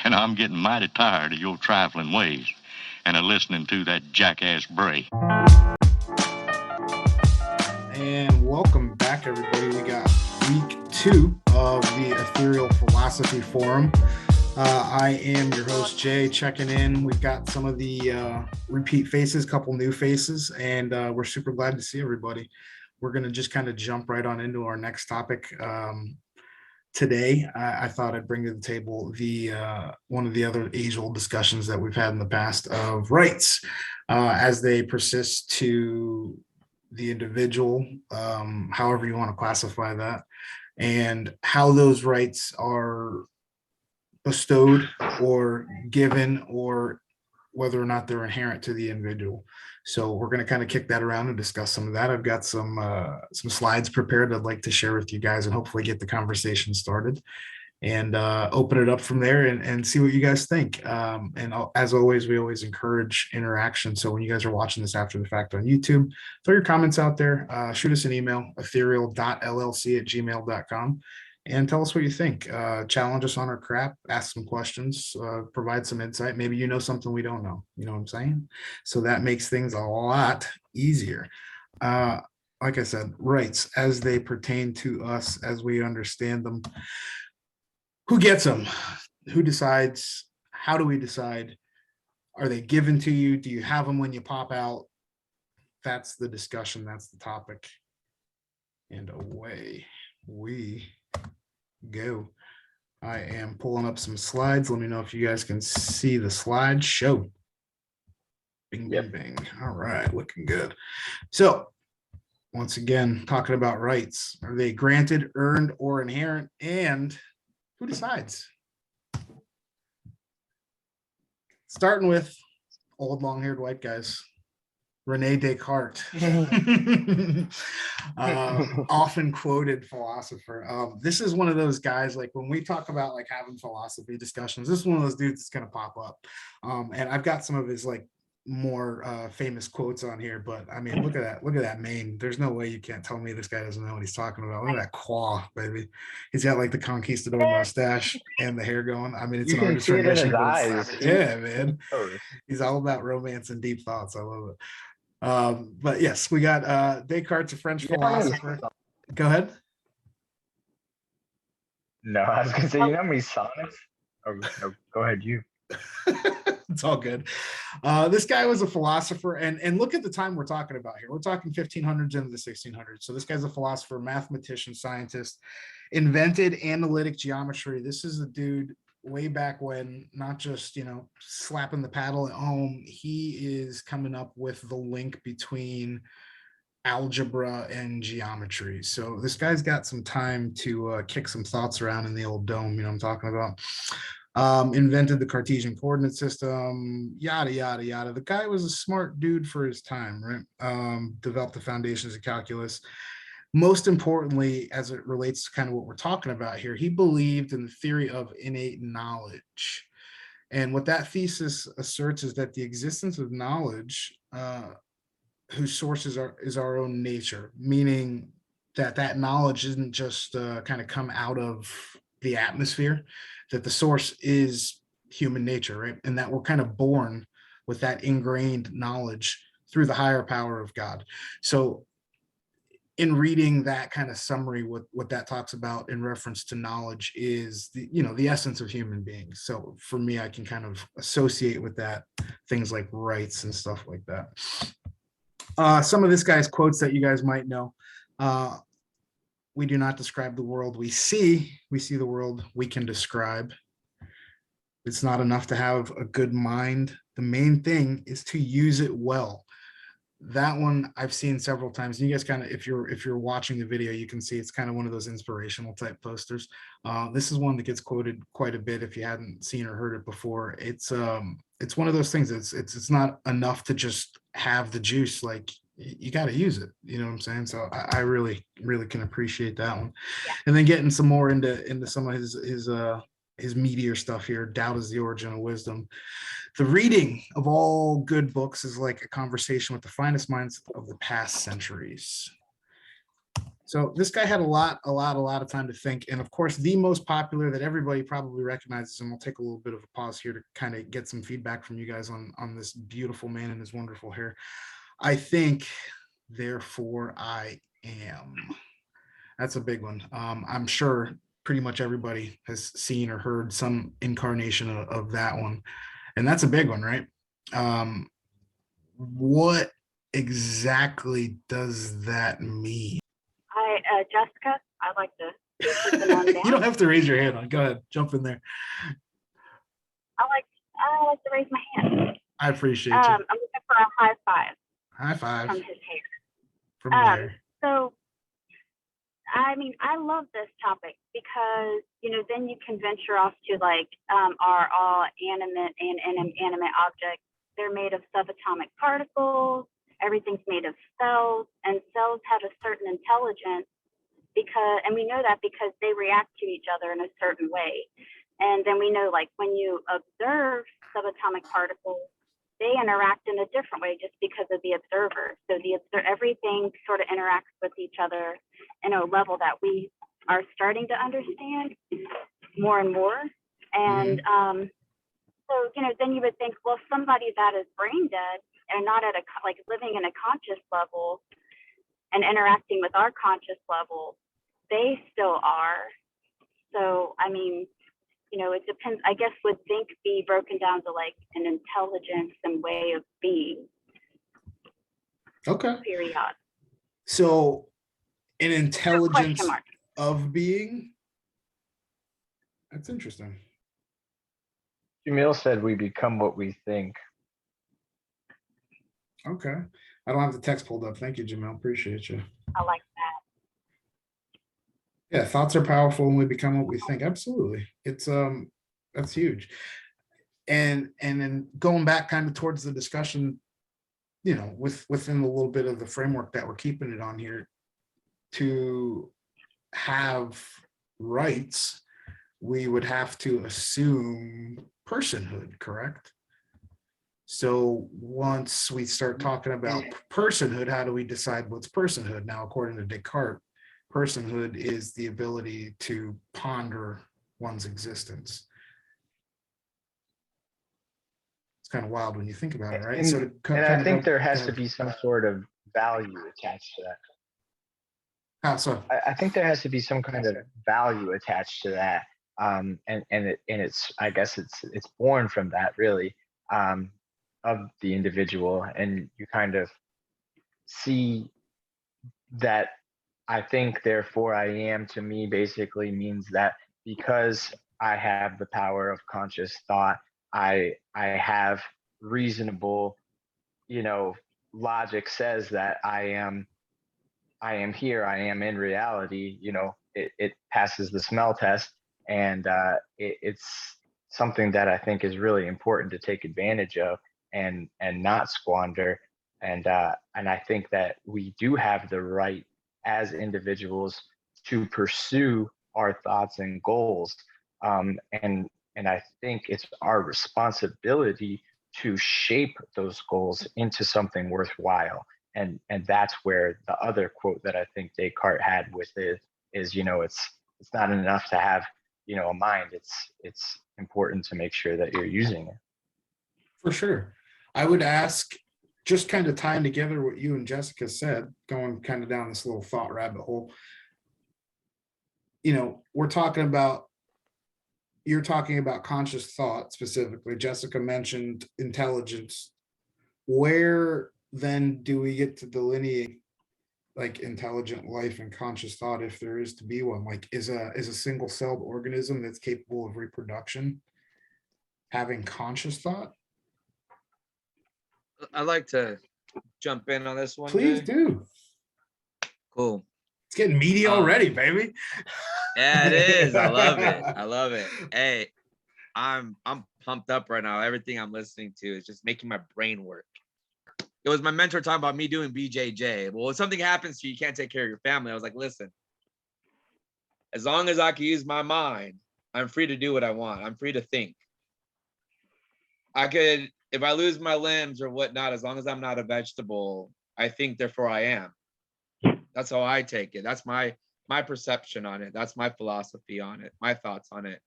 and I'm getting mighty tired of your trifling ways and of listening to that jackass Bray. And welcome back, everybody. We got week 2 of the Ethereal Philosophy Forum. I am your host, Jay, checking in. We've got some of the repeat faces, couple new faces, and we're super glad to see everybody. We're going to just kind of jump right on into our next topic. Today, I thought I'd bring to the table the one of the other age-old discussions that we've had in the past of rights as they persist to the individual, however you want to classify that, and how those rights are bestowed or given, or whether or not they're inherent to the individual. So we're going to kind of kick that around and discuss some of that. I've got some slides prepared I'd like to share with you guys and hopefully get the conversation started and open it up from there and see what you guys think. And as always, we always encourage interaction. So when you guys are watching this after the fact on YouTube, throw your comments out there, shoot us an email, aetherial.llc@gmail.com. And tell us what you think. Challenge us on our crap, ask some questions, provide some insight. Maybe you know something we don't know. You know what I'm saying? So that makes things a lot easier. Like I said, rights as they pertain to us, as we understand them. Who gets them? Who decides? How do we decide? Are they given to you? Do you have them when you pop out? That's the discussion. That's the topic. And away we go. I am pulling up some slides. Let me know if you guys can see the slideshow. Bing, bing, bing. All right, looking good. So once again, talking about rights. Are they granted, earned, or inherent? And who decides? Starting with old long-haired white guys. Rene Descartes, often quoted philosopher. This is one of those guys, like when we talk about like having philosophy discussions, this is one of those dudes that's going to pop up. And I've got some of his like more famous quotes on here, but I mean, look at that mane. There's no way you can't tell me this guy doesn't know what he's talking about. Look at that claw, baby. He's got like the conquistador mustache and the hair going. I mean, it's you an artist rendition. Yeah, man. He's all about romance and deep thoughts. I love it. But yes, we got Descartes, a French philosopher. Go ahead. No, I was gonna say, you know how many sonnets? Oh, no, go ahead, you. It's all good. This guy was a philosopher, and look at the time we're talking about here. We're talking 1500s into the 1600s. So this guy's a philosopher, mathematician, scientist, invented analytic geometry. This is a dude way back when, not just, you know, slapping the paddle at home. He is coming up with the link between algebra and geometry. So this guy's got some time to kick some thoughts around in the old dome, you know what I'm talking about. Invented the Cartesian coordinate system, yada, yada, yada. The guy was a smart dude for his time, right? Developed the foundations of calculus. Most importantly, as it relates to kind of what we're talking about here, he believed in the theory of innate knowledge. And what that thesis asserts is that the existence of knowledge, whose source is our own nature, meaning that knowledge isn't just kind of come out of the atmosphere, that the source is human nature, right? And that we're kind of born with that ingrained knowledge through the higher power of God. So in reading that kind of summary, what that talks about in reference to knowledge is the essence of human beings. So for me, I can kind of associate with that things like rights and stuff like that. Some of this guy's quotes that you guys might know. We do not describe the world we see the world we can describe. It's not enough to have a good mind. The main thing is to use it well. That one I've seen several times. You guys kind of, if you're watching the video, you can see it's kind of one of those inspirational type posters. This is one that gets quoted quite a bit if you hadn't seen or heard it before. It's one of those things. It's not enough to just have the juice. Like, you got to use it. You know what I'm saying? So I really, really can appreciate that one. Yeah. And then getting some more into some of his meatier stuff here. Doubt is the origin of wisdom. The reading of all good books is like a conversation with the finest minds of the past centuries. So this guy had a lot of time to think. And of course, the most popular that everybody probably recognizes, and we'll take a little bit of a pause here to kind of get some feedback from you guys on this beautiful man and his wonderful hair. I think, therefore I am. That's a big one. I'm sure pretty much everybody has seen or heard some incarnation of that one. And that's a big one, right? What exactly does that mean? Hi, Jessica. I'd like to put them on down. You don't have to raise your hand. Go ahead, jump in there. I like to raise my hand. I appreciate you. I'm looking for a high five. High five From his hair. from there. So, I mean, I love this topic because, then you can venture off to like, are all animate and inanimate objects? They're made of subatomic particles. Everything's made of cells, and cells have a certain intelligence and we know that because they react to each other in a certain way. And then we know, like, when you observe subatomic particles, they interact in a different way just because of the observer. So everything sort of interacts with each other in a level that we are starting to understand more and more. And so, then you would think, well, somebody that is brain dead and not at living in a conscious level and interacting with our conscious level, they still are. So, I mean, it depends. I guess would think be broken down to like an intelligence and way of being. Okay. Period. So an intelligence of being. That's interesting. Jamil said we become what we think. Okay. I don't have the text pulled up. Thank you, Jamil. Appreciate you. I like that. Yeah, thoughts are powerful and we become what we think. Absolutely. It's that's huge. And then going back kind of towards the discussion, within a little bit of the framework that we're keeping it on here, to have rights, we would have to assume personhood, correct? So once we start talking about personhood, how do we decide what's personhood? Now, according to Descartes, personhood is the ability to ponder one's existence. It's kind of wild when you think about it, right? And I think there has to be some sort of value attached to that. How so? I think there has to be some kind of value attached to that. It's I guess it's born from that, really, of the individual, and you kind of see that I think therefore I am, to me, basically means that because I have the power of conscious thought, I have reasonable, logic says that I am here, I am in reality, it passes the smell test, and it's something that I think is really important to take advantage of and not squander. And I think that we do have the right as individuals to pursue our thoughts and goals. And I think it's our responsibility to shape those goals into something worthwhile. And that's where the other quote that I think Descartes had with it is, it's not enough to have, a mind. It's important to make sure that you're using it. For sure. I would ask, just kind of tying together what you and Jessica said, going kind of down this little thought rabbit hole. You're talking about conscious thought specifically. Jessica mentioned intelligence. Where then do we get to delineate like intelligent life and conscious thought, if there is to be one? Like, is a single-celled organism that's capable of reproduction having conscious thought? I'd like to jump in on this one. Please do. Cool. It's getting meaty already, baby. Yeah, it is. I love it. I love it. Hey, I'm pumped up right now. Everything I'm listening to is just making my brain work. It was my mentor talking about me doing BJJ. Well, if something happens to you, you can't take care of your family. I was like, listen, as long as I can use my mind, I'm free to do what I want. I'm free to think. If I lose my limbs or whatnot, as long as I'm not a vegetable, I think, therefore I am. That's how I take it. That's my perception on it. That's my philosophy on it. My thoughts on it.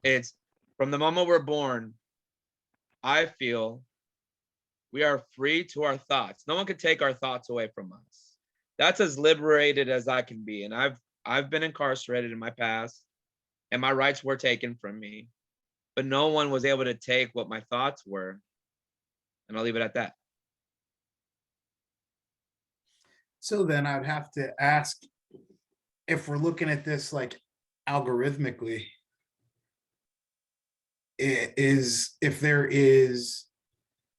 It's from the moment we're born, I feel we are free to our thoughts. No one can take our thoughts away from us. That's as liberated as I can be. And I've been incarcerated in my past, and my rights were taken from me, but no one was able to take what my thoughts were. And I'll leave it at that. So then I'd have to ask, if we're looking at this like algorithmically, if there is,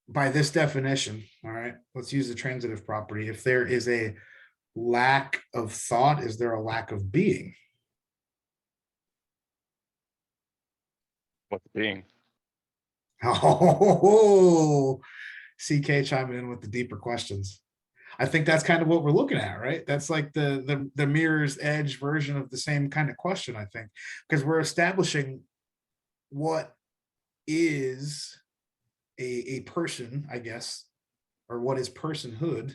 by this definition, all right, let's use the transitive property. If there is a lack of thought, is there a lack of being? What's being? Oh, CK chiming in with the deeper questions. I think that's kind of what we're looking at, right? That's like the mirror's edge version of the same kind of question, I think, because we're establishing what is a person, I guess, or what is personhood,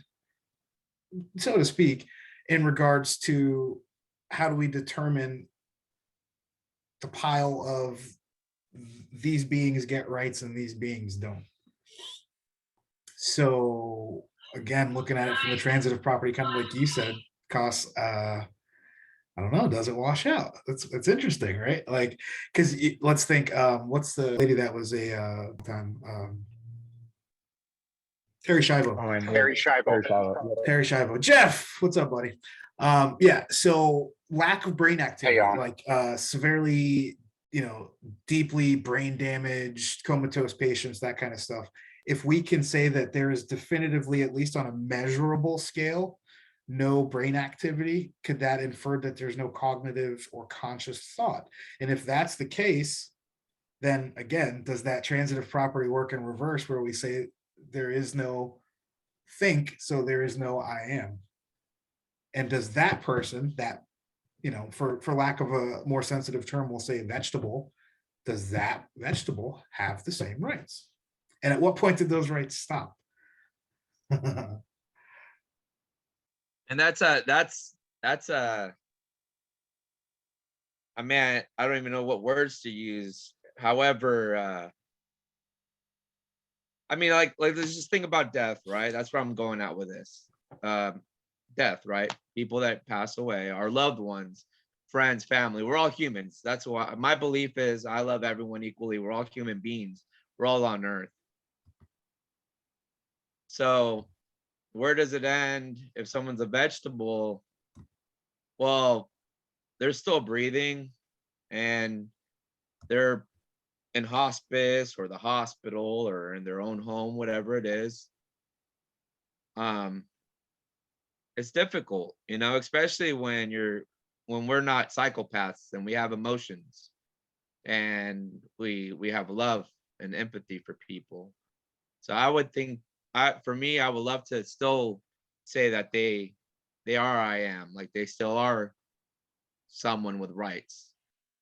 so to speak, in regards to how do we determine the pile of these beings get rights and these beings don't. So again, looking at it from the transitive property, kind of like you said, costs I don't know, does it wash out? It's interesting, right? Like, because let's think, what's the lady that was a time Terry Schiavo. Oh, and Harry Scheibel. Terry Schiavo. Jeff, what's up, buddy? Yeah, so lack of brain activity, on. like severely, deeply brain damaged, comatose patients, that kind of stuff. If we can say that there is definitively, at least on a measurable scale, no brain activity, could that infer that there's no cognitive or conscious thought? And if that's the case, then again, does that transitive property work in reverse, where we say there is no think, so there is no I am? And does that person, that, for lack of a more sensitive term, we'll say vegetable, does that vegetable have the same rights? And at what point did those rights stop? And that's I mean, I don't even know what words to use. However, I mean, like let's just think about death, right? That's where I'm going at with this. Death, right? People that pass away, our loved ones, friends, family, we're all humans. That's why my belief is I love everyone equally. We're all human beings. We're all on earth. So where does it end if someone's a vegetable? Well, they're still breathing and they're in hospice or the hospital or in their own home, whatever it is. It's difficult, especially when we're not psychopaths and we have emotions and we have love and empathy for people. So I would think, for me, I would love to still say that they are I am, like they still are someone with rights.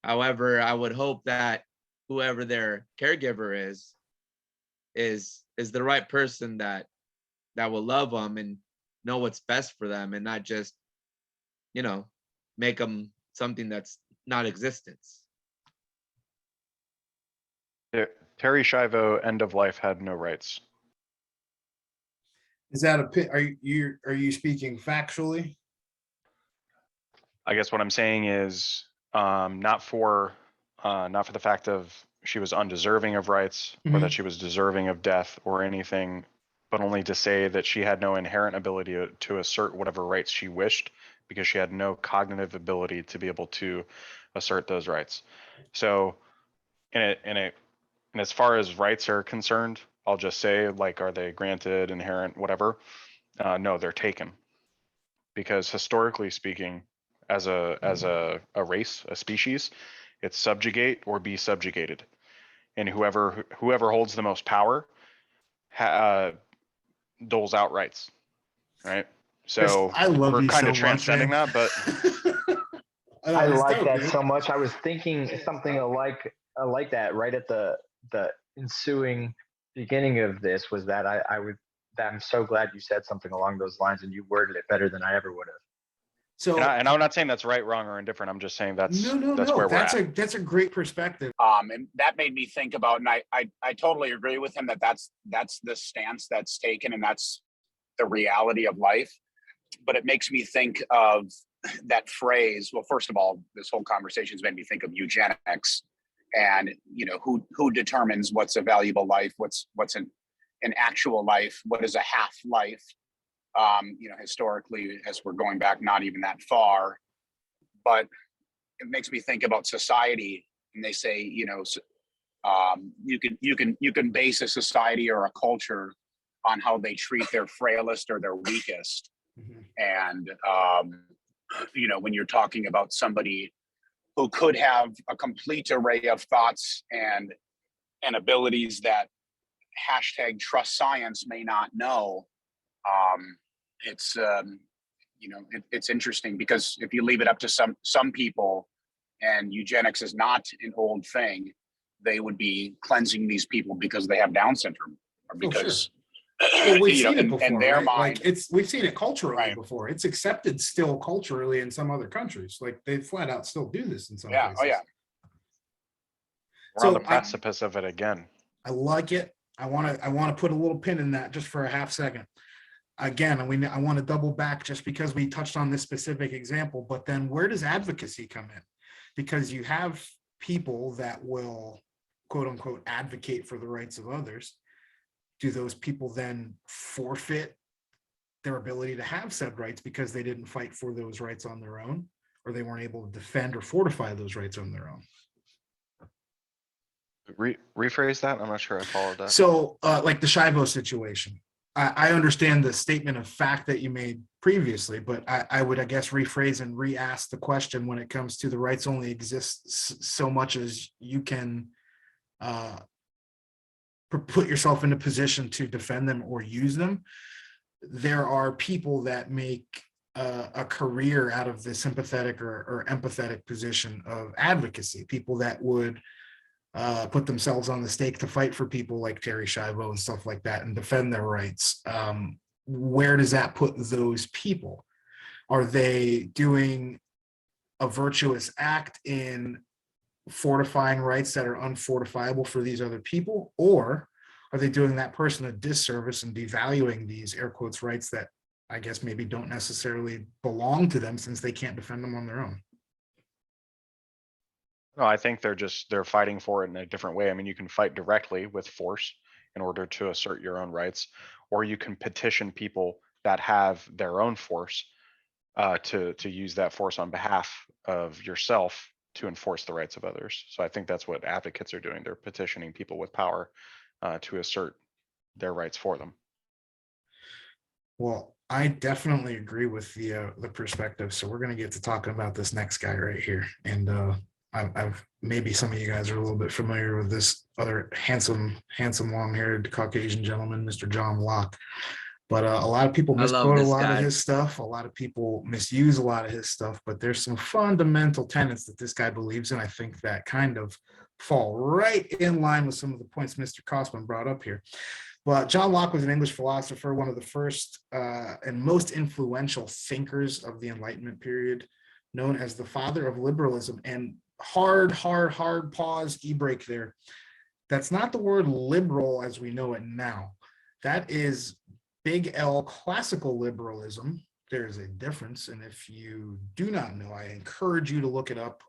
However, I would hope that whoever their caregiver is the right person that will love them and know what's best for them and not just, make them something that's not existence. Terry Schiavo, end of life, had no rights. Is that are you speaking factually? I guess what I'm saying is not for the fact of she was undeserving of rights or that she was deserving of death or anything, but only to say that she had no inherent ability to assert whatever rights she wished because she had no cognitive ability to be able to assert those rights. So and as far as rights are concerned, I'll just say, like, are they granted, inherent, whatever? No, they're taken. Because historically speaking, as a race, a species, it's subjugate or be subjugated. And whoever holds the most power doles out rights, right? So I love we're you kind so of transcending much, that, but I like that so much. I was thinking something like that right at the ensuing beginning of this, was that I'm so glad you said something along those lines and you worded it better than I ever would have. So and I'm not saying that's right, wrong, or indifferent. I'm just saying that's no. where we're at. That's a great perspective. And that made me think about, and I totally agree with him that's the stance that's taken, and that's the reality of life. But it makes me think of that phrase. Well, first of all, this whole conversation has made me think of eugenics, and who determines what's a valuable life, what's an actual life, what is a half life. Historically, as we're going back not even that far, but it makes me think about society. And they say, you can base a society or a culture on how they treat their frailest or their weakest. Mhm. And when you're talking about somebody who could have a complete array of thoughts and abilities that #trust science may not know, it's it's interesting, because if you leave it up to some people, and eugenics is not an old thing, they would be cleansing these people because they have Down syndrome, or because Well, we've seen it before, in their right? mind. Like we've seen it culturally Right. before. It's accepted still culturally in some other countries. Like they flat out still do this in some Yeah. places. Oh yeah. We're on So the precipice of it again. I like it. I want to put a little pin in that just for a half second. Again, I want to double back just because we touched on this specific example, but then where does advocacy come in? Because you have people that will, quote unquote, advocate for the rights of others. Do those people then forfeit their ability to have said rights because they didn't fight for those rights on their own, or they weren't able to defend or fortify those rights on their own? Rephrase that. I'm not sure I followed that. So like the Shivo situation, I understand the statement of fact that you made previously, but I would, I guess, rephrase and re-ask the question when it comes to the rights only exist so much as you can put yourself in a position to defend them or use them. There are people that make a career out of the sympathetic or empathetic position of advocacy, people that would put themselves on the stake to fight for people like Terry Schiavo and stuff like that and defend their rights. Where does that put those people? Are they doing a virtuous act in fortifying rights that are unfortifiable for these other people? Or are they doing that person a disservice and devaluing these air quotes rights that I guess maybe don't necessarily belong to them since they can't defend them on their own? No, I think they're fighting for it in a different way. I mean, you can fight directly with force in order to assert your own rights, or you can petition people that have their own force to use that force on behalf of yourself to enforce the rights of others. So I think that's what advocates are doing. They're petitioning people with power to assert their rights for them. Well, I definitely agree with the perspective. So we're going to get to talking about this next guy right here. And I've maybe some of you guys are a little bit familiar with this other handsome, long-haired Caucasian gentleman, Mr. John Locke. But a lot of people misquote a lot of his stuff. A lot of people misuse a lot of his stuff. But there's some fundamental tenets that this guy believes in, I think, that kind of fall right in line with some of the points Mr. Kosman brought up here. But John Locke was an English philosopher, one of the first and most influential thinkers of the Enlightenment period, known as the father of liberalism. And hard pause, e-break there. That's not the word liberal as we know it now. That is big L classical liberalism. There's a difference. And if you do not know, I encourage you to look it up.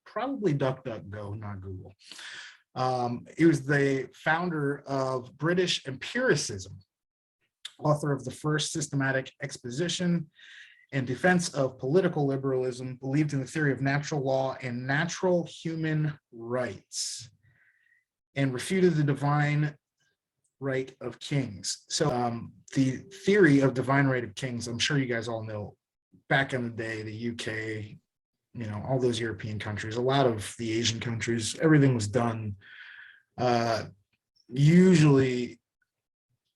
Probably DuckDuckGo, not Google. He was the founder of British empiricism, author of the first systematic exposition and defense of political liberalism, believed in the theory of natural law and natural human rights, and refuted the divine right of kings. So the theory of divine right of kings, I'm sure you guys all know, back in the day, the UK, all those European countries, a lot of the Asian countries, everything was done usually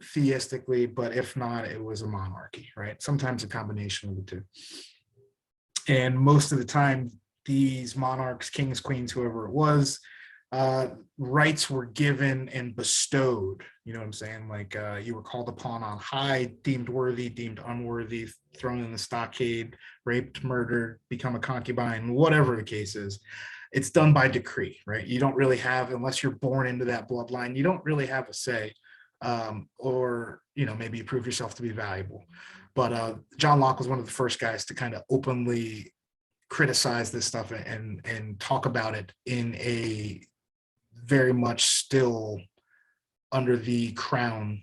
theistically, but if not, it was a monarchy, right? Sometimes a combination of the two. And most of the time, these monarchs, kings, queens, whoever it was, rights were given and bestowed. You know what I'm saying? Like you were called upon on high, deemed worthy, deemed unworthy, thrown in the stockade, raped, murdered, become a concubine, whatever the case is. It's done by decree, right? You don't really have, unless you're born into that bloodline, you don't really have a say, or, you know, maybe you prove yourself to be valuable. But John Locke was one of the first guys to kind of openly criticize this stuff and talk about it in a very much still under the crown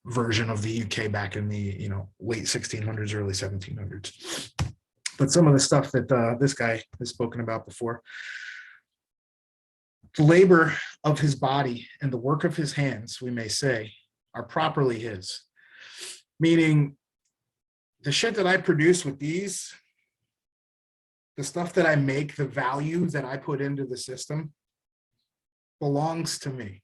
version of the UK back in the, you know, late 1600s, early 1700s. But some of the stuff that this guy has spoken about before, the labor of his body and the work of his hands, we may say, are properly his. Meaning the shit that I produce with these, the stuff that I make, the value that I put into the system belongs to me.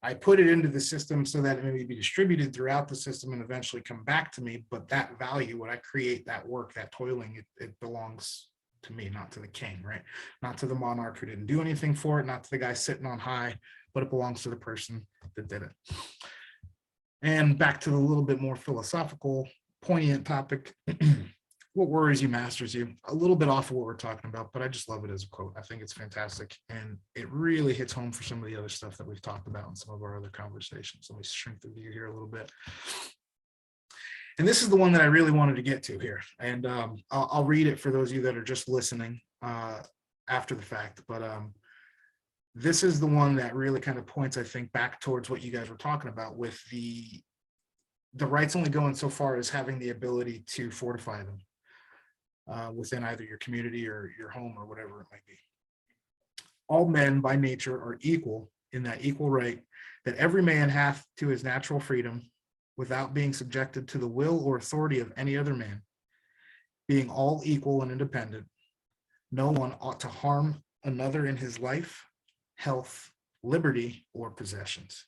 I put it into the system so that it may be distributed throughout the system and eventually come back to me. But that value, when I create that work, that toiling, it belongs to me, not to the king, right? Not to the monarch who didn't do anything for it, not to the guy sitting on high, but it belongs to the person that did it. And back to the little bit more philosophical, poignant topic. What worries you masters you. A little bit off of what we're talking about, but I just love it as a quote. I think it's fantastic. And it really hits home for some of the other stuff that we've talked about in some of our other conversations. Let me shrink the view here a little bit. And this is the one that I really wanted to get to here. And I'll read it for those of you that are just listening after the fact. But this is the one that really kind of points, I think, back towards what you guys were talking about with the rights only going so far as having the ability to fortify them. Within either your community or your home or whatever it might be. All men by nature are equal in that equal right that every man hath to his natural freedom without being subjected to the will or authority of any other man. Being all equal and independent, no one ought to harm another in his life, health, liberty, or possessions.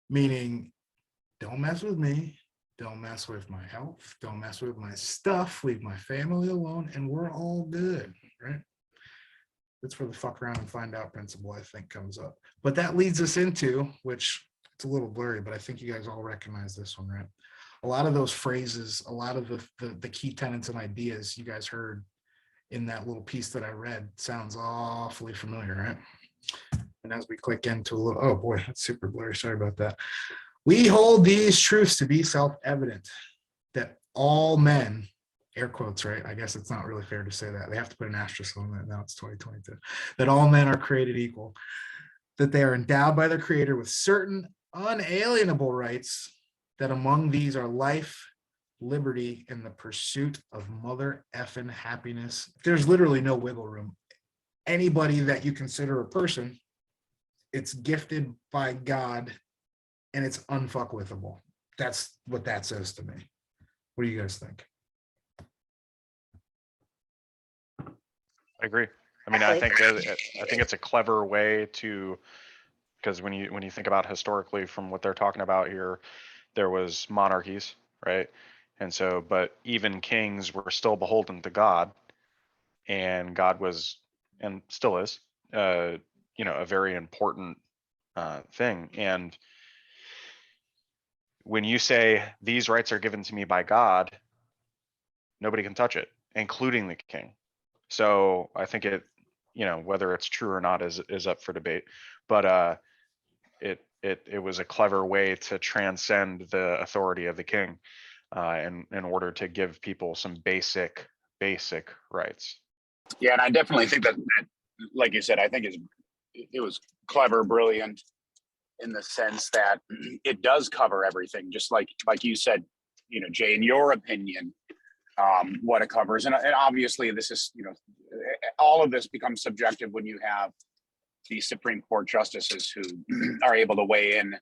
Meaning, don't mess with me. Don't mess with my health. Don't mess with my stuff. Leave my family alone, and we're all good, right? That's where the fuck around and find out principle, I think, comes up. But that leads us into, which it's a little blurry, but I think you guys all recognize this one, right? A lot of those phrases, a lot of the key tenets and ideas you guys heard in that little piece that I read sounds awfully familiar, right? And as we click into a little, oh boy, that's super blurry. Sorry about that. We hold these truths to be self-evident, that all men, air quotes, right? I guess it's not really fair to say that. They have to put an asterisk on that. Now it's 2022. That all men are created equal, that they are endowed by their creator with certain unalienable rights, that among these are life, liberty, and the pursuit of mother effing happiness. There's literally no wiggle room. Anybody that you consider a person, it's gifted by God, and it's unfuckwithable. That's what that says to me. What do you guys think? I agree. I mean, I think it's a clever way to, because when you think about historically from what they're talking about here, there was monarchies, right? And so, but even kings were still beholden to God, and God was, and still is, a very important thing. And when you say these rights are given to me by God, nobody can touch it, including the king. So I think it, whether it's true or not is up for debate. But it was a clever way to transcend the authority of the king, in order to give people some basic rights. Yeah, and I definitely think that like you said, I think it was clever, brilliant, in the sense that it does cover everything, just like you said, Jay, in your opinion, what it covers. And obviously this is, all of this becomes subjective when you have these Supreme Court justices who are able to weigh in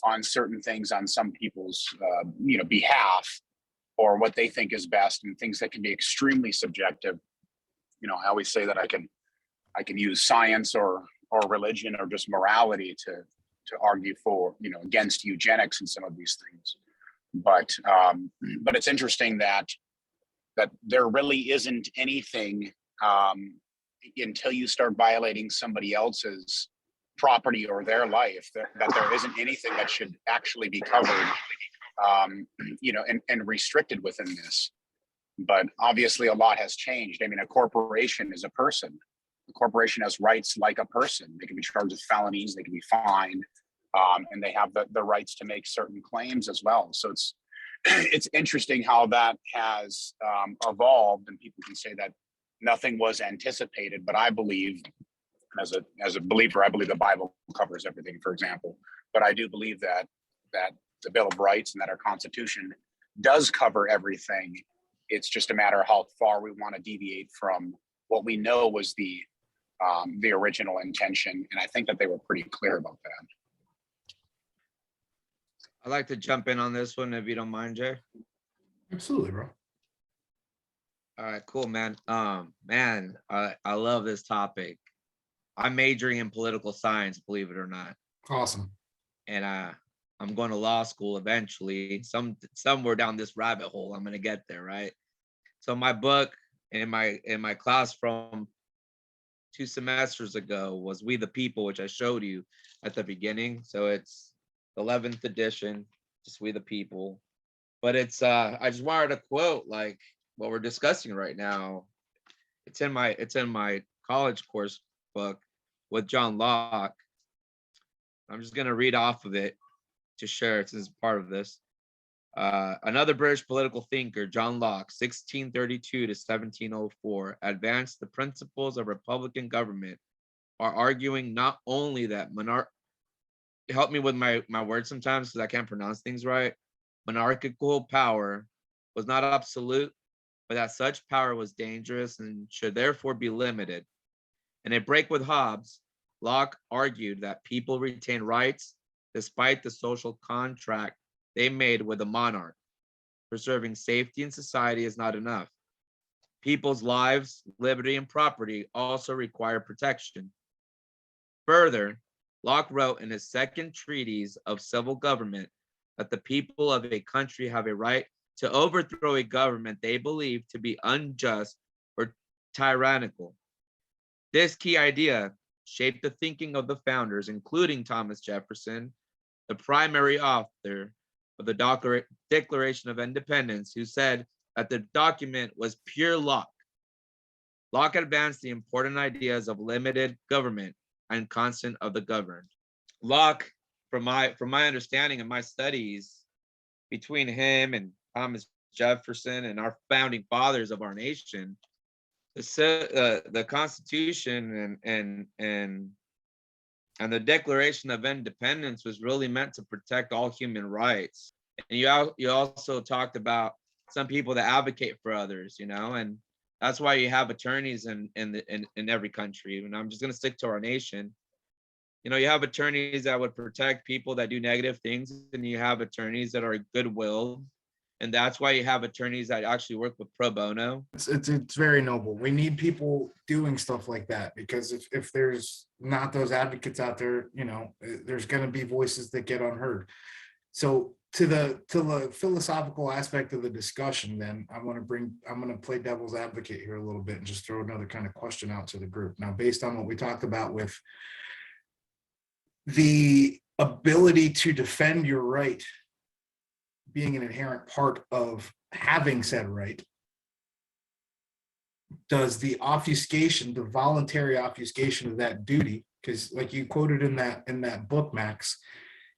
on certain things on some people's, behalf, or what they think is best, and things that can be extremely subjective. I always say that I can use science or religion or just morality to argue for, against eugenics and some of these things. But it's interesting that there really isn't anything until you start violating somebody else's property or their life, that there isn't anything that should actually be covered, and restricted within this. But obviously a lot has changed. I mean, a corporation is a person. A corporation has rights like a person. They can be charged with felonies, they can be fined, and they have the rights to make certain claims as well. So it's interesting how that has evolved, and people can say that nothing was anticipated, but I believe, as a believer, I believe the Bible covers everything, for example. But I do believe that the Bill of Rights and that our Constitution does cover everything. It's just a matter of how far we want to deviate from what we know was the original intention, and I think that they were pretty clear about that. I'd like to jump in on this one if you don't mind, Jay. Absolutely, bro. All right, cool, man. I love this topic. I'm majoring in political science, believe it or not. Awesome. And I'm going to law school eventually. Somewhere down this rabbit hole, I'm gonna get there, right? So my book in my class from 2 semesters ago was We the People, which I showed you at the beginning. So it's 11th edition, just We the People. But it's I just wanted to quote like what we're discussing right now. It's in my college course book with John Locke. I'm just gonna read off of it to share it since it's part of this. Another British political thinker, John Locke, 1632 to 1704, advanced the principles of republican government, are arguing not only that help me with my words sometimes because I can't pronounce things right. Monarchical power was not absolute, but that such power was dangerous and should therefore be limited. In a break with Hobbes, Locke argued that people retain rights despite the social contract they made with the monarch. Preserving safety in society is not enough. People's lives, liberty, and property also require protection. Further, Locke wrote in his second treatise of civil government that the people of a country have a right to overthrow a government they believe to be unjust or tyrannical. This key idea shaped the thinking of the founders, including Thomas Jefferson, the primary author of the Declaration of Independence, who said that the document was pure Locke. Locke advanced the important ideas of limited government and constant of the governed. Locke, from my understanding and my studies, between him and Thomas Jefferson and our founding fathers of our nation, the Constitution and the Declaration of Independence was really meant to protect all human rights. And you also talked about some people that advocate for others, and that's why you have attorneys in every country. And I'm just going to stick to our nation. You have attorneys that would protect people that do negative things, and you have attorneys that are goodwill. And that's why you have attorneys that actually work with pro bono. It's very noble. We need people doing stuff like that, because if there's not those advocates out there, there's going to be voices that get unheard. So to the philosophical aspect of the discussion, then I'm going to play devil's advocate here a little bit and just throw another kind of question out to the group. Now, based on what we talked about with the ability to defend your right being an inherent part of having said right, does the voluntary obfuscation of that duty, because like you quoted in that book, Max,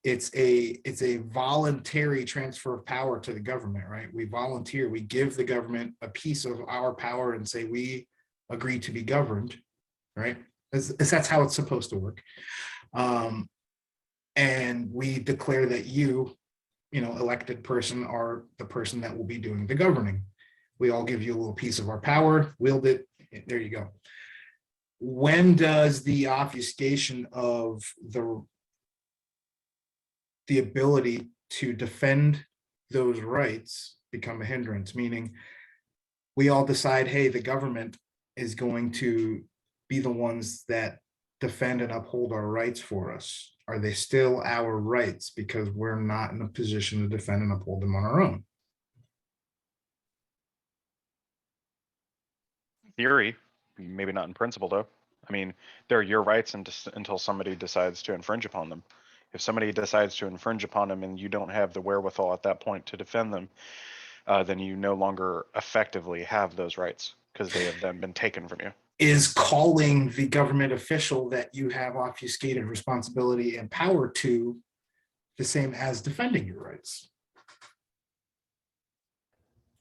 it's a voluntary transfer of power to the government, right? We volunteer, we give the government a piece of our power and say we agree to be governed, right? That's how it's supposed to work. And we declare that elected person are the person that will be doing the governing. We all give you a little piece of our power, wield it, there you go. When does the obfuscation of the ability to defend those rights become a hindrance? Meaning we all decide, hey, the government is going to be the ones that defend and uphold our rights for us. Are they still our rights because we're not in a position to defend and uphold them on our own? Theory, maybe not in principle though. I mean, they're your rights until somebody decides to infringe upon them. If somebody decides to infringe upon them and you don't have the wherewithal at that point to defend them, then you no longer effectively have those rights because they have then been taken from you. Is calling the government official that you have obfuscated responsibility and power to the same as defending your rights?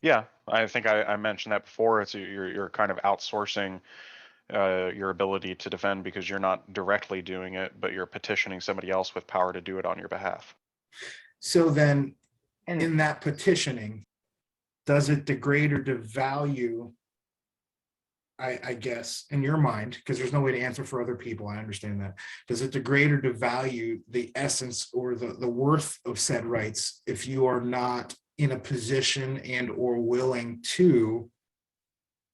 Yeah, I think I mentioned that before. It's you're kind of outsourcing your ability to defend because you're not directly doing it, but you're petitioning somebody else with power to do it on your behalf. So then And in that petitioning, does it degrade or devalue, I guess, in your mind, because there's no way to answer for other people, I understand that. Does it degrade or devalue the essence or the worth of said rights if you are not in a position and or willing to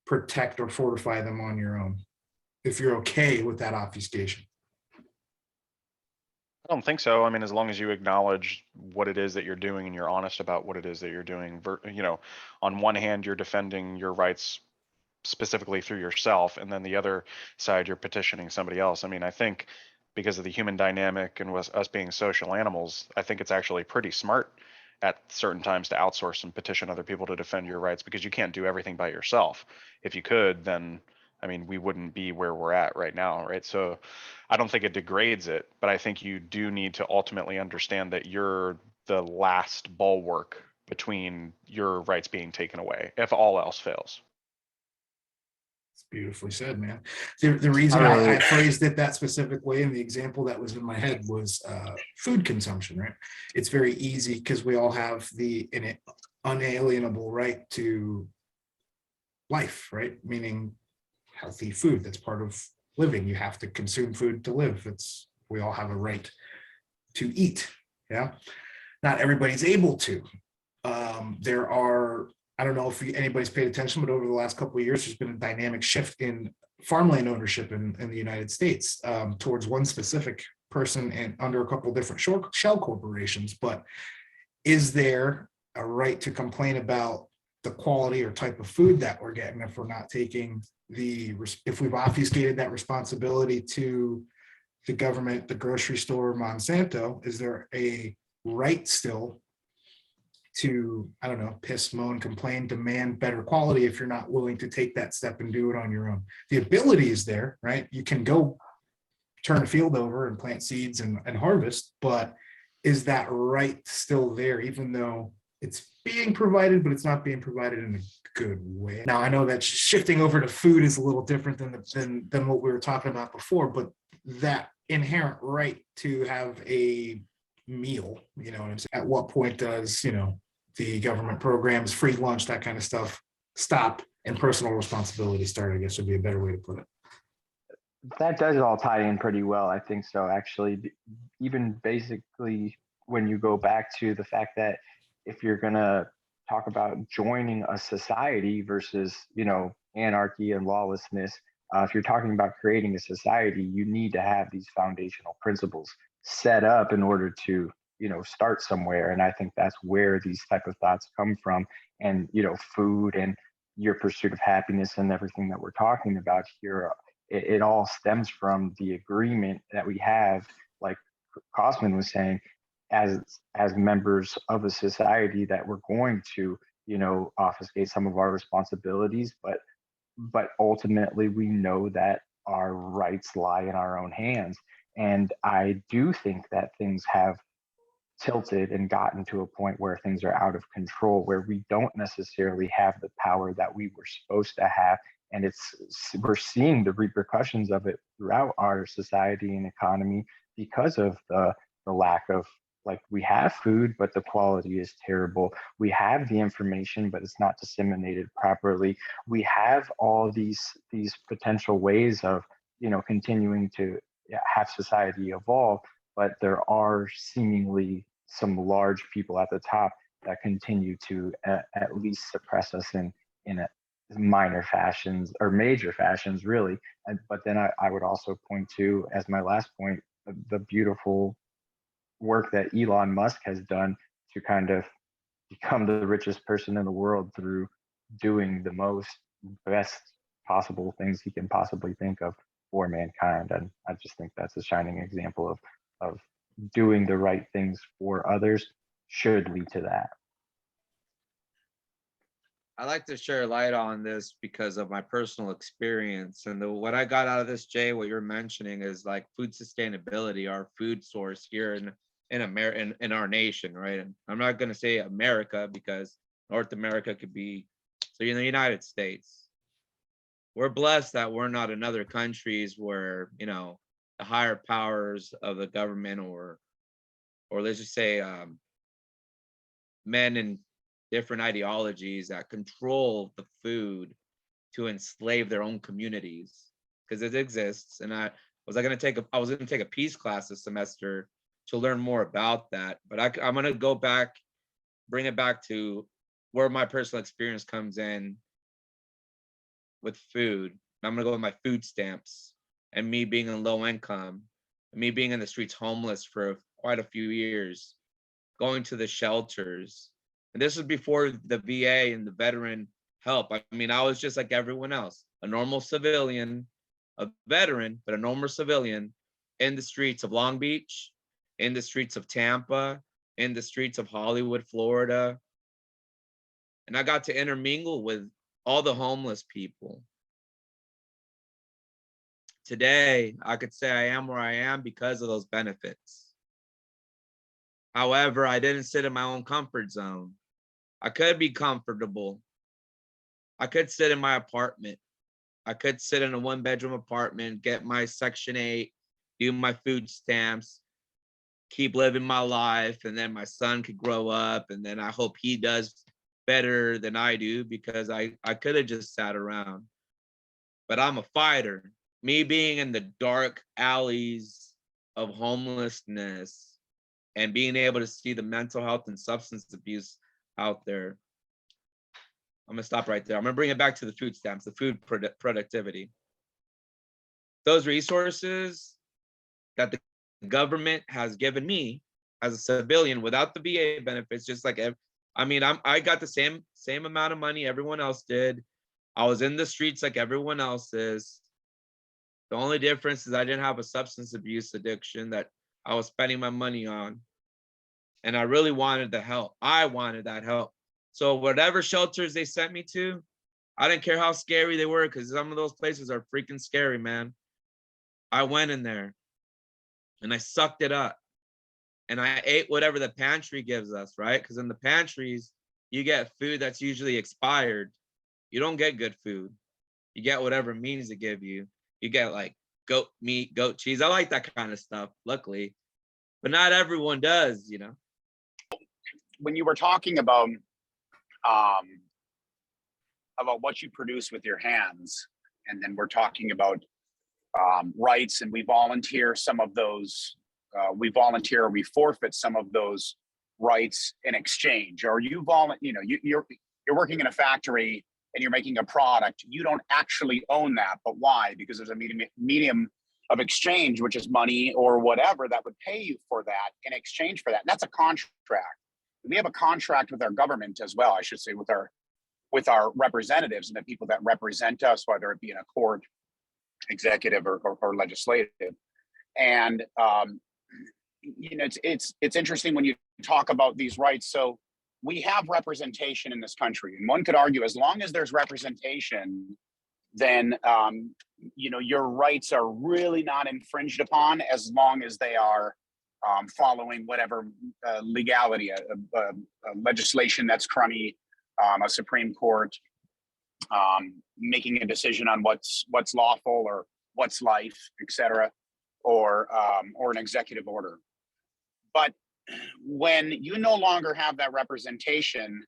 protect or fortify them on your own, if you're okay with that obfuscation? I don't think so. I mean, as long as you acknowledge what it is that you're doing and you're honest about what it is that you're doing, on one hand, you're defending your rights specifically through yourself, and then the other side, you're petitioning somebody else. I mean, I think because of the human dynamic and us being social animals, I think it's actually pretty smart at certain times to outsource and petition other people to defend your rights, because you can't do everything by yourself. If you could, then I mean, we wouldn't be where we're at right now, right? So I don't think it degrades it, but I think you do need to ultimately understand that you're the last bulwark between your rights being taken away if all else fails. It's beautifully said, man. The reason I phrased it that specific way, and the example that was in my head was food consumption, right? It's very easy because we all have the unalienable right to life, right? Meaning healthy food. That's part of living. You have to consume food to live. We all have a right to eat. Yeah. Not everybody's able to. There are, I don't know if anybody's paid attention, but over the last couple of years, there's been a dynamic shift in farmland ownership in the United States towards one specific person and under a couple of different shell corporations. But is there a right to complain about the quality or type of food that we're getting if we're not taking if we've obfuscated that responsibility to the government, the grocery store, Monsanto? Is there a right still to, I don't know, piss, moan, complain, demand better quality if you're not willing to take that step and do it on your own? The ability is there, right? You can go turn a field over and plant seeds and harvest, but is that right still there, even though it's being provided, but it's not being provided in a good way? Now, I know that shifting over to food is a little different than what we were talking about before, but that inherent right to have a meal, you know what I'm saying? At what point does, the government programs, free lunch, that kind of stuff stop and personal responsibility start, I guess would be a better way to put it. That does all tie in pretty well. I think so, actually. Even basically, when you go back to the fact that if you're going to talk about joining a society versus, anarchy and lawlessness, if you're talking about creating a society, you need to have these foundational principles set up in order to, start somewhere. And I think that's where these type of thoughts come from. And, food and your pursuit of happiness and everything that we're talking about here, it all stems from the agreement that we have, like Cosman was saying, as members of a society, that we're going to, obfuscate some of our responsibilities, but ultimately we know that our rights lie in our own hands. And I do think that things have tilted and gotten to a point where things are out of control, where we don't necessarily have the power that we were supposed to have. And we're seeing the repercussions of it throughout our society and economy because of the lack of, like, we have food, but the quality is terrible. We have the information, but it's not disseminated properly. We have all these potential ways of, continuing to have society evolve, but there are seemingly some large people at the top that continue to at least suppress us in a minor fashions or major fashions, really. But then I would also point to, as my last point, the beautiful work that Elon Musk has done to kind of become the richest person in the world through doing the best possible things he can possibly think of for mankind. And I just think that's a shining example of doing the right things for others should lead to that. I like to share light on this because of my personal experience. And what I got out of this, Jay, what you're mentioning is like food sustainability, our food source here in America, in our nation, right? And I'm not going to say America because North America could be, so in the United States. We're blessed that we're not in other countries where, you know, the higher powers of the government or let's just say men in different ideologies that control the food to enslave their own communities, because it exists. And I was going to take a peace class this semester to learn more about that. But I'm going to go back, bring it back to where my personal experience comes in with food. I'm going to go with my food stamps and me being in low income, and me being in the streets homeless for quite a few years, going to the shelters. And this was before the VA and the veteran help. I mean, I was just like everyone else, a normal civilian, a veteran, but a normal civilian in the streets of Long Beach, in the streets of Tampa, in the streets of Hollywood, Florida. And I got to intermingle with all the homeless people. Today, I could say I am where I am because of those benefits. However, I didn't sit in my own comfort zone. I could be comfortable. I could sit in my apartment. I could sit in a 1-bedroom apartment, get my Section 8, do my food stamps, keep living my life, and then my son could grow up, and then I hope he does better than I do, because I could have just sat around. But I'm a fighter. Me being in the dark alleys of homelessness and being able to see the mental health and substance abuse out there. I'm gonna stop right there. I'm gonna bring it back to the food stamps, the food productivity. Those resources that the government has given me as a civilian without the VA benefits, just like, I got the same amount of money everyone else did. I was in the streets like everyone else is. The only difference is I didn't have a substance abuse addiction that I was spending my money on. And I really wanted the help. I wanted that help. So whatever shelters they sent me to, I didn't care how scary they were, because some of those places are freaking scary, man. I went in there and I sucked it up. And I ate whatever the pantry gives us, right? Because in the pantries, you get food that's usually expired. You don't get good food. You get whatever means to give you. You get like goat meat, goat cheese. I like that kind of stuff, luckily. But not everyone does, you know. When you were talking about what you produce with your hands, and then we're talking about rights, and we volunteer some of those, we volunteer or we forfeit some of those rights in exchange, or you're working in a factory and you're making a product. You don't actually own that, but why? Because there's a medium of exchange, which is money or whatever that would pay you for that in exchange for that. And that's a contract. We have a contract with our government as well, I should say, with our representatives and the people that represent us, whether it be in a court, executive or legislative. And it's interesting when you talk about these rights. So we have representation in this country, and one could argue, as long as there's representation, then your rights are really not infringed upon, as long as they are following whatever legality, legislation that's crummy, a Supreme Court making a decision on what's lawful or what's life, etc., or an executive order. But when you no longer have that representation,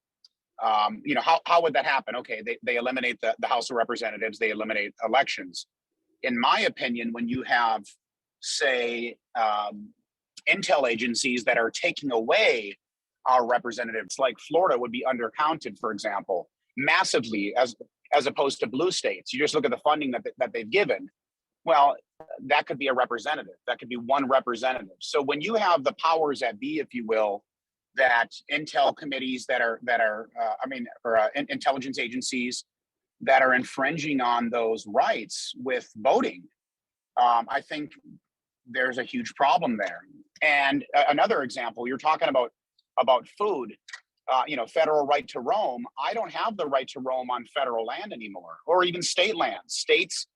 how would that happen? Okay, they eliminate the House of Representatives, they eliminate elections. In my opinion, when you have, say, intel agencies that are taking away our representatives, like Florida would be undercounted, for example, massively, as opposed to blue states. You just look at the funding that they've given. Well, that could be a representative. That could be one representative. So when you have the powers that be, if you will, that intel committees that are intelligence agencies that are infringing on those rights with voting. I think there's a huge problem there. And another example, you're talking about food, federal right to roam. I don't have the right to roam on federal land anymore, or even state land. States,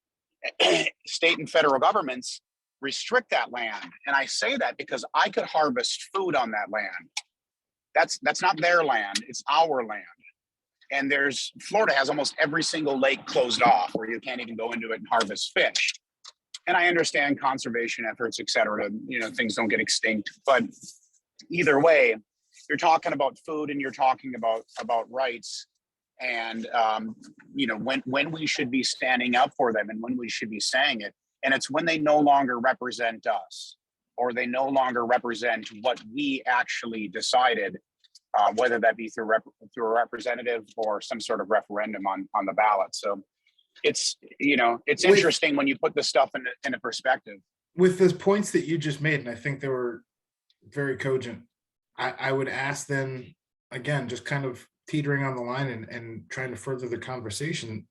state and federal governments restrict that land. And I say that because I could harvest food on that land. That's not their land, it's our land. And Florida has almost every single lake closed off where you can't even go into it and harvest fish. And I understand conservation efforts, et cetera, things don't get extinct. But either way, you're talking about food and you're talking about rights. And, when we should be standing up for them and when we should be saying it. And it's when they no longer represent us, or they no longer represent what we actually decided, whether that be through a representative or some sort of referendum on the ballot. So it's interesting when you put this stuff in a perspective. With the points that you just made, and I think they were very cogent, I would ask then, again, just kind of teetering on the line and trying to further the conversation,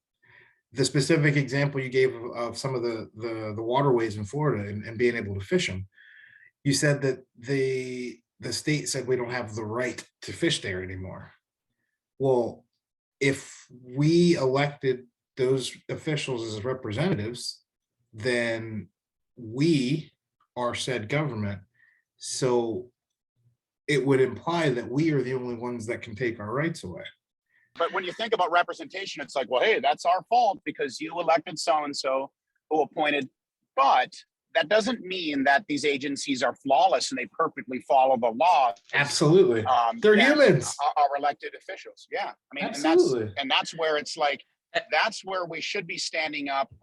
the specific example you gave of some of the waterways in Florida and being able to fish them. You said that the state said we don't have the right to fish there anymore. Well, if we elected those officials as representatives, then we are said government. So it would imply that we are the only ones that can take our rights away. But when you think about representation, it's like, well, hey, that's our fault because you elected so-and-so who appointed. But that doesn't mean that these agencies are flawless and they perfectly follow the law. Absolutely. They're humans. Our elected officials. Yeah. I mean, absolutely. And that's where it's like, that's where we should be standing up,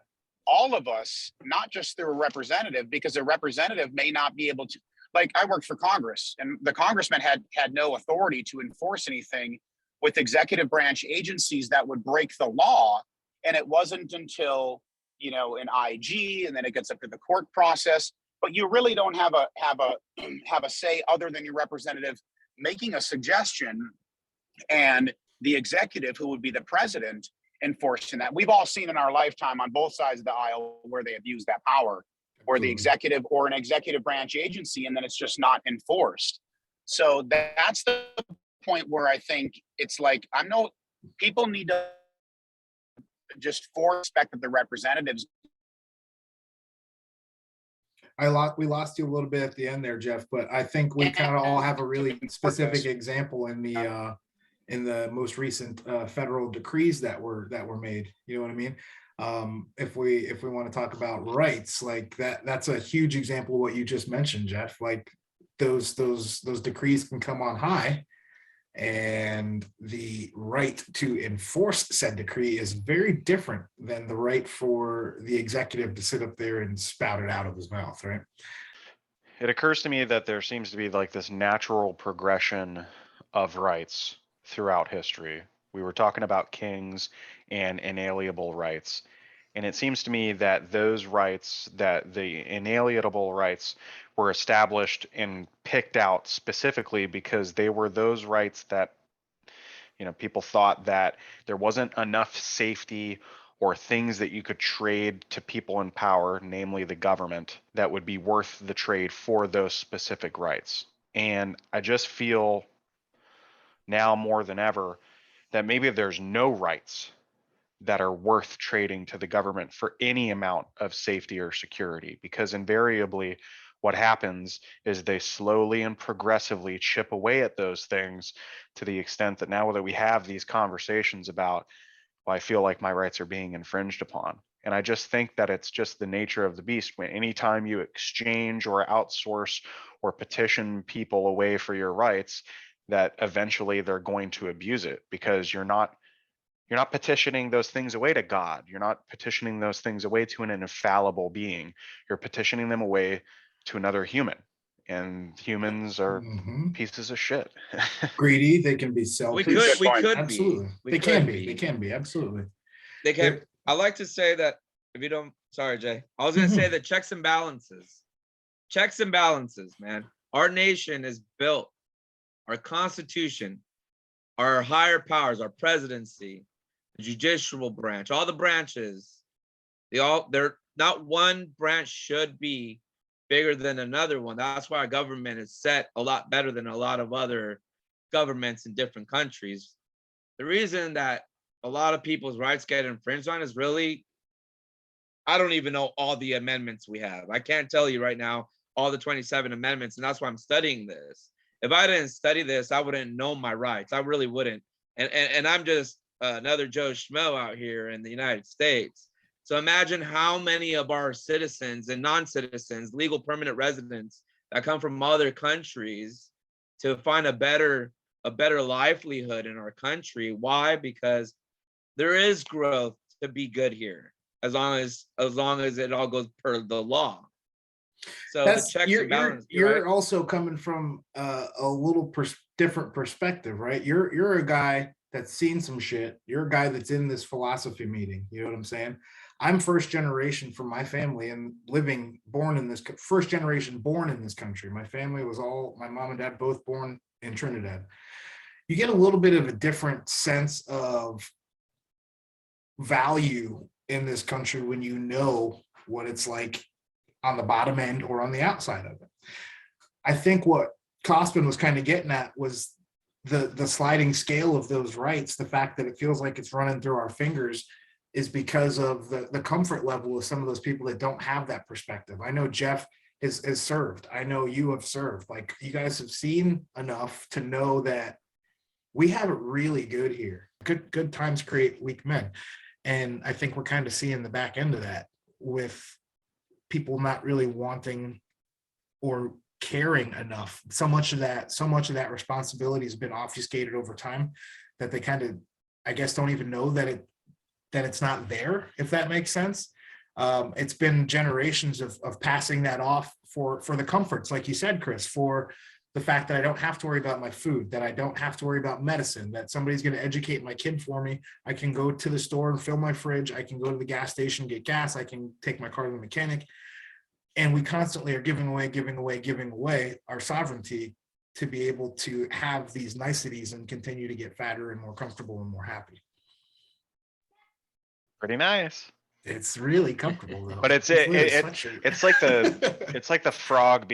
all of us, not just through a representative, because a representative may not be able to, like, I worked for Congress and the congressman had no authority to enforce anything with executive branch agencies that would break the law. And it wasn't until, an IG, and then it gets up to the court process, but you really don't have a say other than your representative making a suggestion and the executive, who would be the president, enforcing that. We've all seen in our lifetime on both sides of the aisle where they abuse that power, or the executive or an executive branch agency, and then it's just not enforced. So that's the point where I think it's like, people need to just respect of the representatives. We lost you a little bit at the end there, Jeff, but I think we kind of all have a really specific example in the most recent federal decrees that were made. You know what I mean? If we want to talk about rights, like that's a huge example of what you just mentioned, Jeff. Like those decrees can come on high, and the right to enforce said decree is very different than the right for the executive to sit up there and spout it out of his mouth, right? It occurs to me that there seems to be like this natural progression of rights throughout history. We were talking about kings and inalienable rights. And it seems to me that those rights, that the inalienable rights, were established and picked out specifically because they were those rights that, people thought that there wasn't enough safety or things that you could trade to people in power, namely the government, that would be worth the trade for those specific rights. And I just feel now more than ever that maybe there's no rights that are worth trading to the government for any amount of safety or security, because invariably what happens is they slowly and progressively chip away at those things to the extent that now that we have these conversations about, well, I feel like my rights are being infringed upon. And I just think that it's just the nature of the beast. When anytime you exchange or outsource or petition people away for your rights, that eventually they're going to abuse it, because you're not petitioning those things away to God. You're not petitioning those things away to an infallible being. You're petitioning them away to another human. And humans are pieces of shit. Greedy, they can be selfish. We could absolutely. be. They can be, absolutely. They can. I like to say that, if you don't, sorry, Jay. I was going to say that checks and balances, man. Our nation is built, our Constitution, our higher powers, our presidency, the judicial branch, all the branches, they're not one branch should be bigger than another one. That's why our government is set a lot better than a lot of other governments in different countries. The reason that a lot of people's rights get infringed on is really, I don't even know all the amendments we have. I can't tell you right now all the 27 amendments, and that's why I'm studying this. If I didn't study this, I wouldn't know my rights. I really wouldn't. And I'm just another Joe Schmo out here in the United States. So imagine how many of our citizens and non-citizens, legal permanent residents that come from other countries to find a better livelihood in our country. Why? Because there is growth to be good here, as long as it all goes per the law. So the checks and balances. You're also coming from a little different perspective, right? You're a guy that's seen some shit. You're a guy that's in this philosophy meeting. You know what I'm saying? I'm first generation from my family and first generation born in this country. My family was my mom and dad both born in Trinidad. You get a little bit of a different sense of value in this country when you know what it's like on the bottom end or on the outside of it. I think what Cospin was kind of getting at was the sliding scale of those rights. The fact that it feels like it's running through our fingers is because of the comfort level of some of those people that don't have that perspective. I know Jeff has served. I know you have served. Like, you guys have seen enough to know that we have it really good here. Good times create weak men. And I think we're kind of seeing the back end of that with people not really wanting or caring enough. So much of that responsibility has been obfuscated over time that they kind of, I guess, don't even know that it's not there, if that makes sense. It's been generations of passing that off for the comforts, like you said, Chris, for the fact that I don't have to worry about my food, that I don't have to worry about medicine, that somebody's going to educate my kid for me. I can go to the store and fill my fridge. I can go to the gas station, get gas. I can take my car to the mechanic. And we constantly are giving away our sovereignty to be able to have these niceties and continue to get fatter and more comfortable and more happy. Pretty nice. It's really comfortable though. But it's like the frog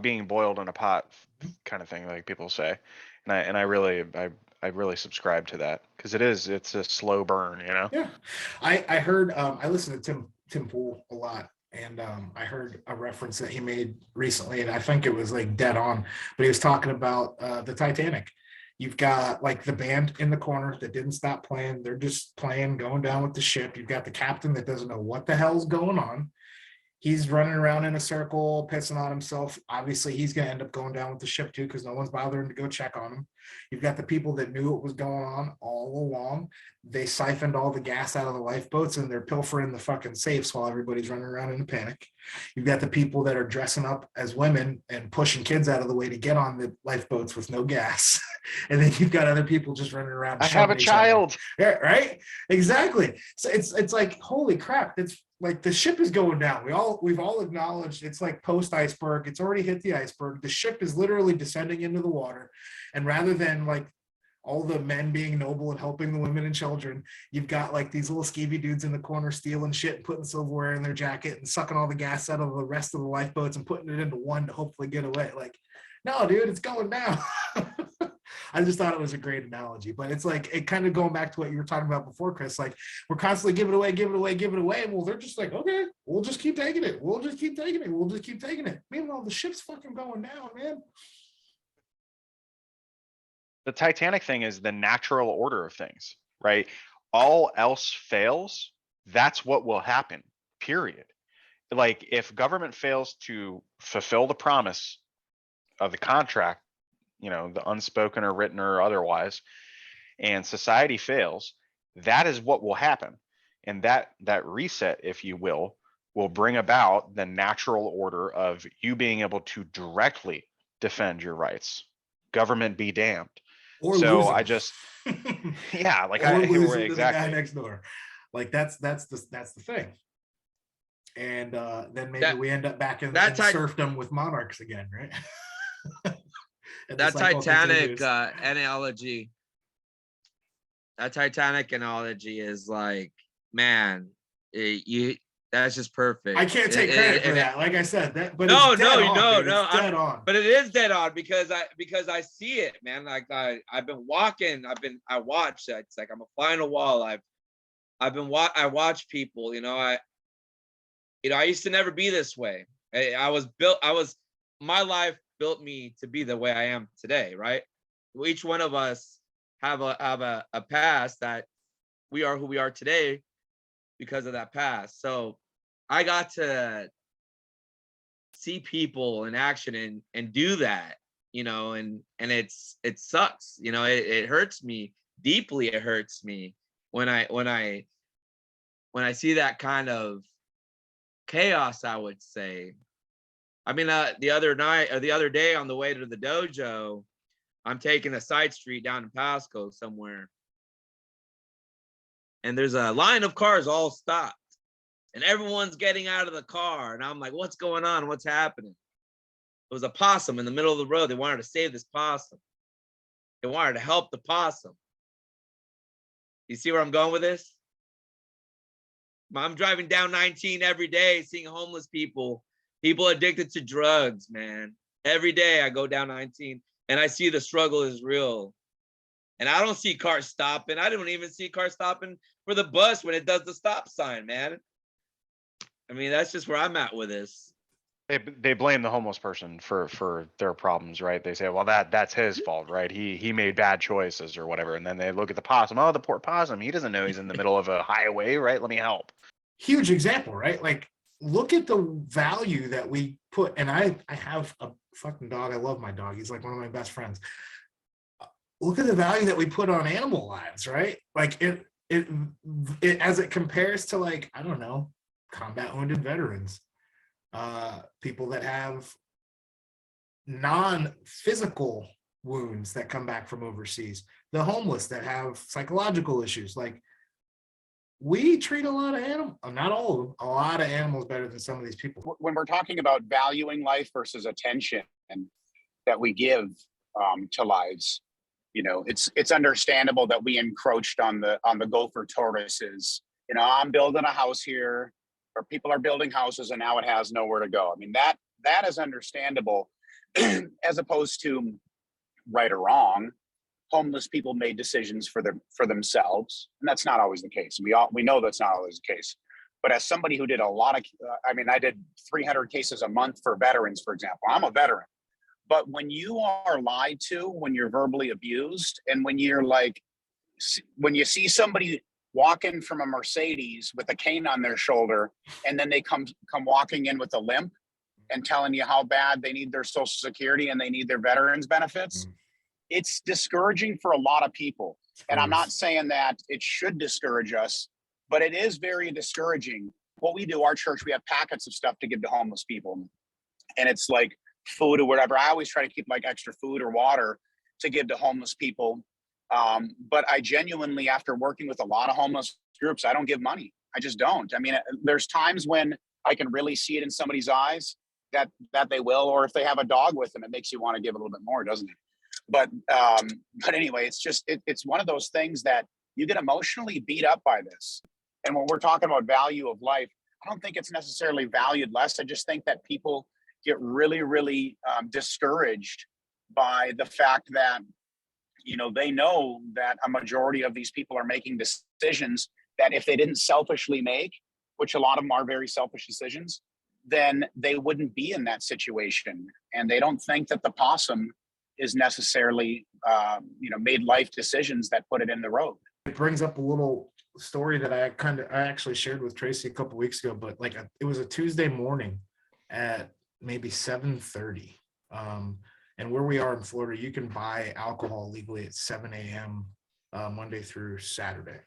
being boiled in a pot kind of thing, like people say. And I really subscribe to that, because it's a slow burn, you know? Yeah. I heard I listened to Tim Pool a lot, and I heard a reference that he made recently, and I think it was like dead on, but he was talking about the Titanic. You've got like the band in the corner that didn't stop playing. They're just playing, going down with the ship. You've got the captain that doesn't know what the hell's going on. He's running around in a circle, pissing on himself. Obviously, he's going to end up going down with the ship too, because no one's bothering to go check on him. You've got the people that knew what was going on all along. They siphoned all the gas out of the lifeboats, and they're pilfering the fucking safes while everybody's running around in a panic. You've got the people that are dressing up as women and pushing kids out of the way to get on the lifeboats with no gas. And then you've got other people just running around. I have a child. Yeah, right? Exactly. So it's like, holy crap. It's like the ship is going down. We've all acknowledged it's like post iceberg. It's already hit the iceberg. The ship is literally descending into the water. And rather than like all the men being noble and helping the women and children, you've got like these little skeevy dudes in the corner stealing shit and putting silverware in their jacket and sucking all the gas out of the rest of the lifeboats and putting it into one to hopefully get away. Like, no, dude, it's going down. I just thought it was a great analogy, but it's like, it kind of going back to what you were talking about before, Chris, like we're constantly giving it away. Well, they're just like, okay, we'll just keep taking it. We'll just keep taking it. Meanwhile, the ship's fucking going down, man. The Titanic thing is the natural order of things, right? All else fails, that's what will happen, period. Like, if government fails to fulfill the promise of the contract, you know, the unspoken or written or otherwise, and society fails, that is what will happen. And that reset, if you will bring about the natural order of you being able to directly defend your rights. Government be damned. Or so losing. I just, yeah, like or losing exactly. to the guy next door. Like that's the thing. And then maybe we end up back in serfdom with monarchs again, right? That Titanic analogy that Titanic analogy is like, man, that's just perfect. I can't take credit for that. Like I said, that, but no, it's dead on, no, it's dead on. But it is dead on because I see it, man. Like I've been walking, I watch that. It's like I'm a fly on a wall. I watch people, I used to never be this way. My life built me to be the way I am today, right? Each one of us have a past that we are who we are today because of that past. So I got to see people in action and do that, and it sucks, it hurts me deeply. It hurts me when I see that kind of chaos, I would say. I mean, the other day on the way to the dojo, I'm taking a side street down in Pasco somewhere, and there's a line of cars all stopped, and everyone's getting out of the car, and I'm like, what's going on? What's happening? It was a possum in the middle of the road. They wanted to save this possum. They wanted to help the possum. You see where I'm going with this? I'm driving down 19 every day, seeing homeless people addicted to drugs, man. Every day I go down 19 and I see the struggle is real. And I don't see cars stopping. I don't even see cars stopping for the bus when it does the stop sign, man. I mean, that's just where I'm at with this. They blame the homeless person for their problems, right? They say, well, that's his fault, right? He made bad choices or whatever. And then they look at the possum. Oh, the poor possum. He doesn't know he's in the middle of a highway, right? Let me help. Huge example, right? Like, look at the value that we put. And I have a fucking dog. I love my dog. He's like one of my best friends. Look at the value that we put on animal lives, right? Like it as it compares to, like, I don't know, combat wounded veterans, people that have non-physical wounds that come back from overseas, the homeless that have psychological issues. Like, we treat a lot of animals, not all of them, a lot of animals better than some of these people. When we're talking about valuing life versus attention that we give to lives, it's understandable that we encroached on the gopher tortoises. I'm building a house here, or people are building houses, and now it has nowhere to go. I mean, that is understandable, as opposed to right or wrong. Homeless people made decisions for themselves, and that's not always the case. We know that's not always the case. But as somebody who did a lot of, I did 300 cases a month for veterans, for example. I'm a veteran. But when you are lied to, when you're verbally abused, and when you see somebody walking from a Mercedes with a cane on their shoulder, and then they come walking in with a limp and telling you how bad they need their Social Security and they need their veterans benefits, it's discouraging for a lot of people. And I'm not saying that it should discourage us, but it is very discouraging. What we do, our church, we have packets of stuff to give to homeless people. And it's like food or whatever. I always try to keep like extra food or water to give to homeless people. But I genuinely, after working with a lot of homeless groups, I don't give money. I just don't. I mean, there's times when I can really see it in somebody's eyes that they will, or if they have a dog with them, it makes you want to give a little bit more, doesn't it? But anyway, it's just, it's one of those things that you get emotionally beat up by this. And when we're talking about value of life, I don't think it's necessarily valued less. I just think that people get really, really discouraged by the fact that, they know that a majority of these people are making decisions that if they didn't selfishly make, which a lot of them are very selfish decisions, then they wouldn't be in that situation. And they don't think that the possum is necessarily, made life decisions that put it in the road. It brings up a little story that I actually shared with Tracy a couple weeks ago, but it was a Tuesday morning at maybe 7:30. And where we are in Florida, you can buy alcohol legally at 7 a.m. Monday through Saturday.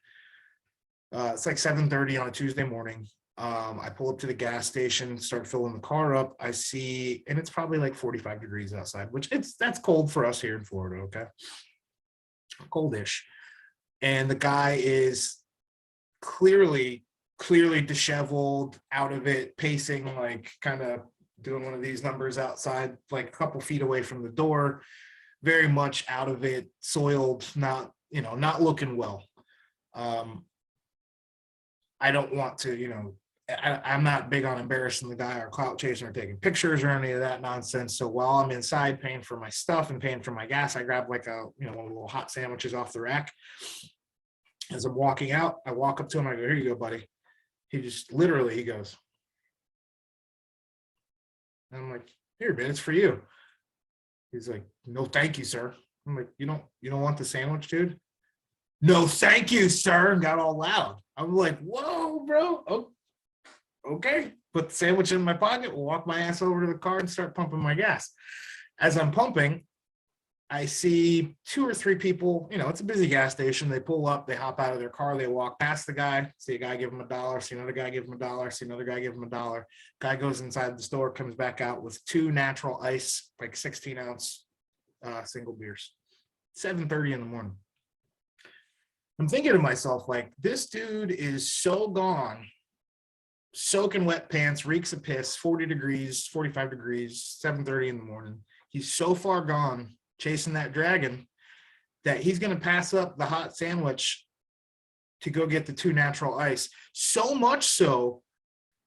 It's like 7:30 on a Tuesday morning. I pull up to the gas station, start filling the car up. I see, and it's probably like 45 degrees outside, which that's cold for us here in Florida, okay? Coldish. And the guy is clearly disheveled, out of it, pacing, like kind of doing one of these numbers outside, like a couple feet away from the door, very much out of it, soiled, not looking well. I don't want to, you know, I'm not big on embarrassing the guy or clout chasing or taking pictures or any of that nonsense. So while I'm inside paying for my stuff and paying for my gas, I grab like a, you know, one of the little hot sandwiches off the rack. As I'm walking out, I walk up to him. I go, here you go, buddy. He just literally, he goes, and I'm like, here, man, it's for you. He's like, no, thank you, sir. I'm like, you don't want the sandwich, dude? No, thank you, sir. And got all loud. I'm like, whoa, bro. Oh, okay. Put the sandwich in my pocket, walk my ass over to the car and start pumping my gas. As I'm pumping, I see 2 or 3 people, you know, it's a busy gas station. They pull up, they hop out of their car, they walk past the guy, see a guy give him $1, see another guy give him $1, see another guy give him $1. Guy goes inside the store, comes back out with 2 natural ice, like 16-ounce single beers. 7:30 in the morning. I'm thinking to myself, like, this dude is so gone, soaking wet pants, reeks of piss, 40 degrees, 45 degrees, 7:30 in the morning. He's so far gone chasing that dragon that he's going to pass up the hot sandwich to go get the 2 natural ice. So much so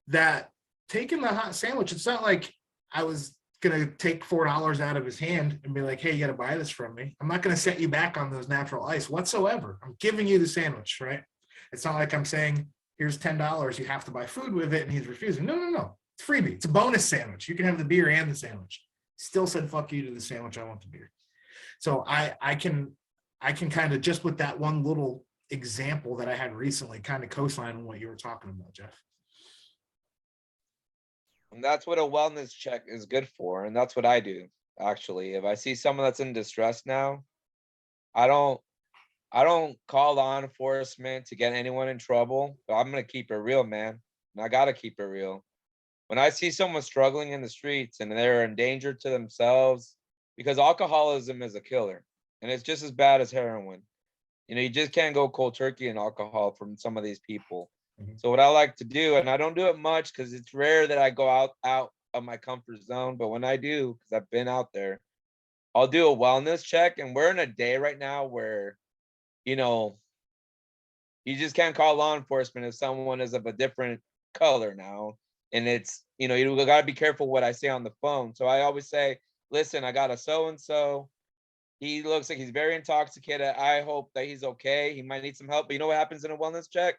that taking the hot sandwich, it's not like I was going to take $4 out of his hand and be like, hey, you got to buy this from me. I'm not going to set you back on those natural ice whatsoever. I'm giving you the sandwich, right? It's not like I'm saying, here's $10, you have to buy food with it, and he's refusing. No. It's freebie. It's a bonus sandwich. You can have the beer and the sandwich. Still said, fuck you to the sandwich. I want the beer. So I can kind of, just with that one little example that I had recently, kind of co-sign on what you were talking about, Jeff. And that's what a wellness check is good for. And that's what I do. Actually, if I see someone that's in distress now, I don't call law enforcement to get anyone in trouble, but I'm going to keep it real, man. And I got to keep it real. When I see someone struggling in the streets and they're in danger to themselves, because alcoholism is a killer and it's just as bad as heroin. You know, you just can't go cold turkey in alcohol from some of these people. Mm-hmm. So what I like to do, and I don't do it much because it's rare that I go out of my comfort zone, but when I do, because I've been out there, I'll do a wellness check. And we're in a day right now where, you know, you just can't call law enforcement if someone is of a different color now. And it's, you know, you got to be careful what I say on the phone. So I always say, listen, I got a so-and-so. He looks like he's very intoxicated. I hope that he's okay. He might need some help. But you know what happens in a wellness check?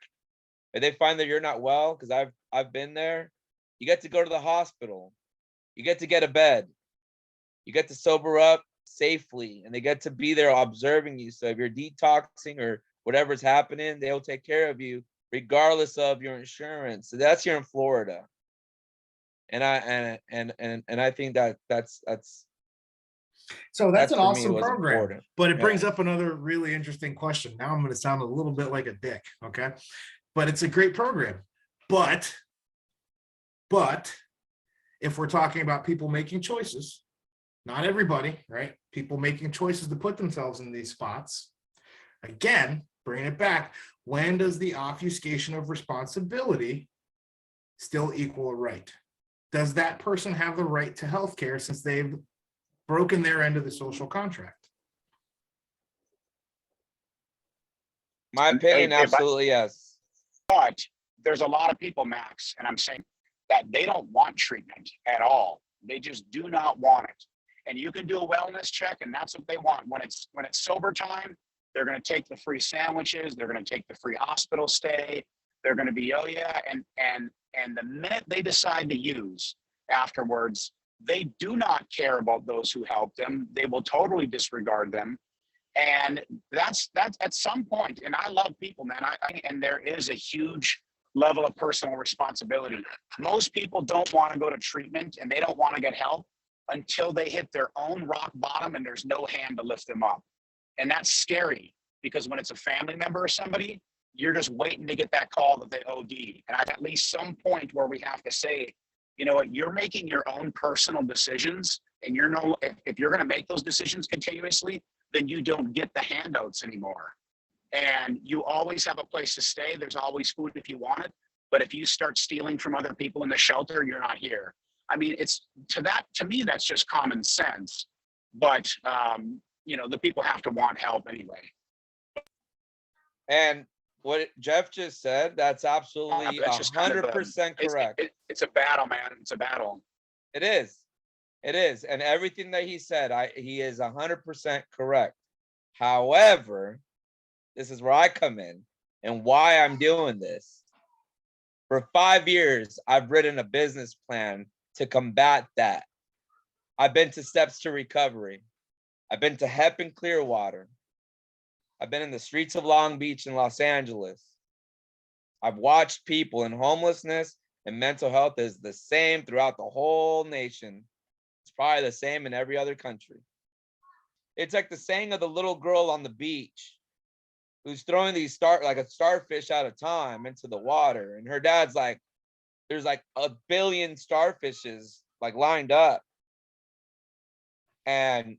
If they find that you're not well, because I've been there, you get to go to the hospital. You get to get a bed. You get to sober up safely. And they get to be there observing you. So if you're detoxing or whatever's happening, they'll take care of you regardless of your insurance. So that's here in Florida. And I think that's so that's an awesome program, important. But it brings up another really interesting question. Now I'm going to sound a little bit like a dick, okay? But it's a great program. But if we're talking about people making choices, not everybody, right? People making choices to put themselves in these spots. Again, bringing it back, when does the obfuscation of responsibility still equal a right? Does that person have the right to health care since they've broken their end of the social contract? My opinion, absolutely yes. But there's a lot of people, Max, and I'm saying that they don't want treatment at all. They just do not want it. And you can do a wellness check, and that's what they want. When it's sober time, they're going to take the free sandwiches. They're going to take the free hospital stay. They're going to be, oh yeah, and the minute they decide to use afterwards, they do not care about those who helped them. They will totally disregard them. And that's at some point, and I love people, man. And there is a huge level of personal responsibility. Most people don't want to go to treatment and they don't want to get help until they hit their own rock bottom and there's no hand to lift them up. And that's scary because when it's a family member or somebody, you're just waiting to get that call that they OD. And at least some point where we have to say, you know what, you're making your own personal decisions, and if you're going to make those decisions continuously, then you don't get the handouts anymore. And you always have a place to stay. There's always food if you want it. But if you start stealing from other people in the shelter, you're not here. I mean, to me, that's just common sense. But, you know, the people have to want help anyway. And what Jeff just said, that's absolutely That's just kind of 100% correct. It's a battle, man. It's a battle. It is. It is. And everything that he said, he is 100% correct. However, this is where I come in and why I'm doing this. For 5 years, I've written a business plan to combat that. I've been to Steps to Recovery. I've been to HEP in Clearwater. I've been in the streets of Long Beach in Los Angeles. I've watched people, in homelessness and mental health is the same throughout the whole nation. It's probably the same in every other country. It's like the saying of the little girl on the beach who's throwing these like a starfish at a time into the water. And her dad's like, there's like 1 billion starfishes like lined up. And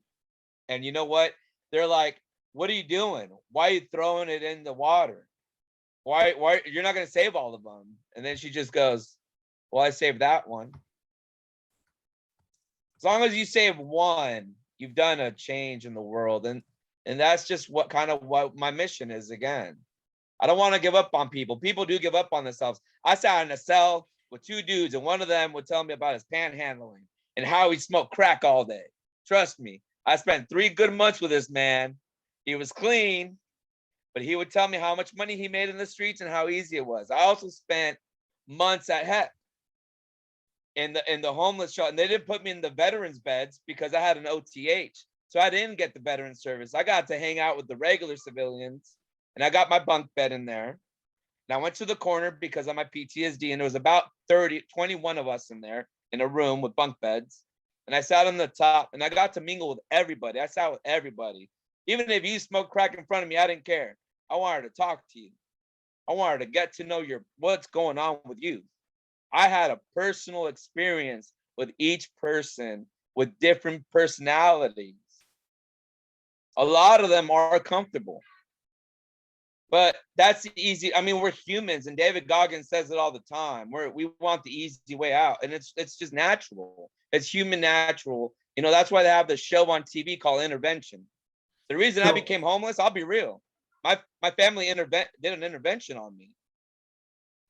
you know what? They're like, what are you doing? Why are you throwing it in the water? Why you're not gonna save all of them? And then she just goes, well, I saved that one. As long as you save one, you've done a change in the world. And that's just what my mission is. Again, I don't want to give up on people. People do give up on themselves. I sat in a cell with 2 dudes, and one of them would tell me about his panhandling and how he smoked crack all day. Trust me, I spent 3 good months with this man. He was clean, but he would tell me how much money he made in the streets and how easy it was. I also spent months at HEP in the homeless shelter, and they didn't put me in the veterans beds because I had an OTH. So I didn't get the veteran service. I got to hang out with the regular civilians, and I got my bunk bed in there. And I went to the corner because of my PTSD, and there was about 21 of us in there in a room with bunk beds. And I sat on the top, and I got to mingle with everybody. I sat with everybody. Even if you smoked crack in front of me, I didn't care. I wanted to talk to you. I wanted to get to know what's going on with you. I had a personal experience with each person with different personalities. A lot of them are comfortable, but that's easy. I mean, we're humans, and David Goggins says it all the time. We want the easy way out, and it's just natural. It's human natural. You know, that's why they have the show on TV called Intervention. The reason I became homeless, I'll be real. My family did an intervention on me.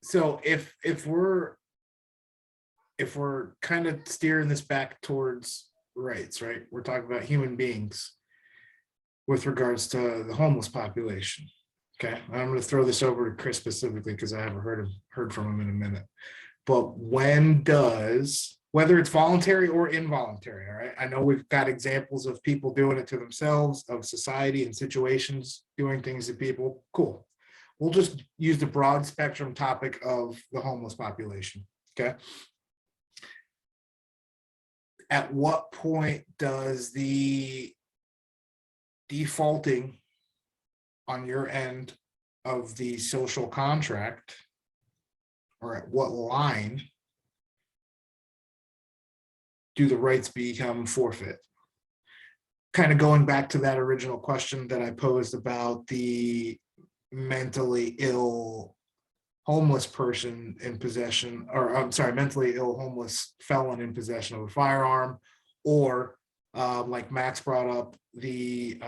So if we're kind of steering this back towards rights, right? We're talking about human beings with regards to the homeless population. Okay, I'm going to throw this over to Chris specifically because I haven't heard from him in a minute. But when does, whether it's voluntary or involuntary, all right? I know we've got examples of people doing it to themselves, of society and situations doing things to people. Cool. We'll just use the broad spectrum topic of the homeless population. Okay. At what point does the defaulting on your end of the social contract, or at what line do the rights become forfeit? Kind of going back to that original question that I posed about the mentally ill homeless person in possession, or I'm sorry, mentally ill homeless felon in possession of a firearm, or like Max brought up, the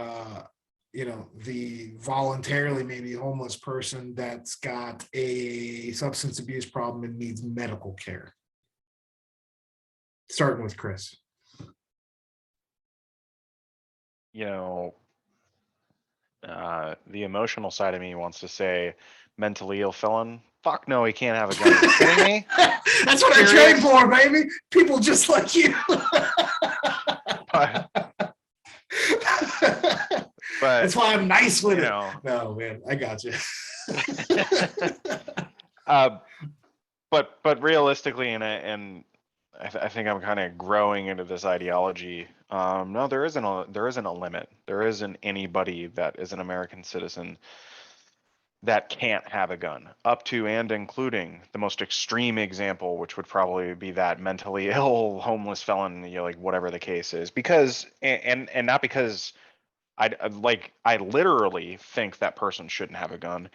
the voluntarily maybe homeless person that's got a substance abuse problem and needs medical care. Starting with Chris. You know, the emotional side of me wants to say mentally ill felon. Fuck no, he can't have a gun. Are you kidding me? That's what I train for, baby. People just like you. But that's why I'm nice with it. No, man, I got you. But realistically, and I think I'm kind of growing into this ideology. No, there isn't a limit. There isn't anybody that is an American citizen that can't have a gun, up to and including the most extreme example, which would probably be that mentally ill homeless felon, like whatever the case is. Because and not because I literally think that person shouldn't have a gun,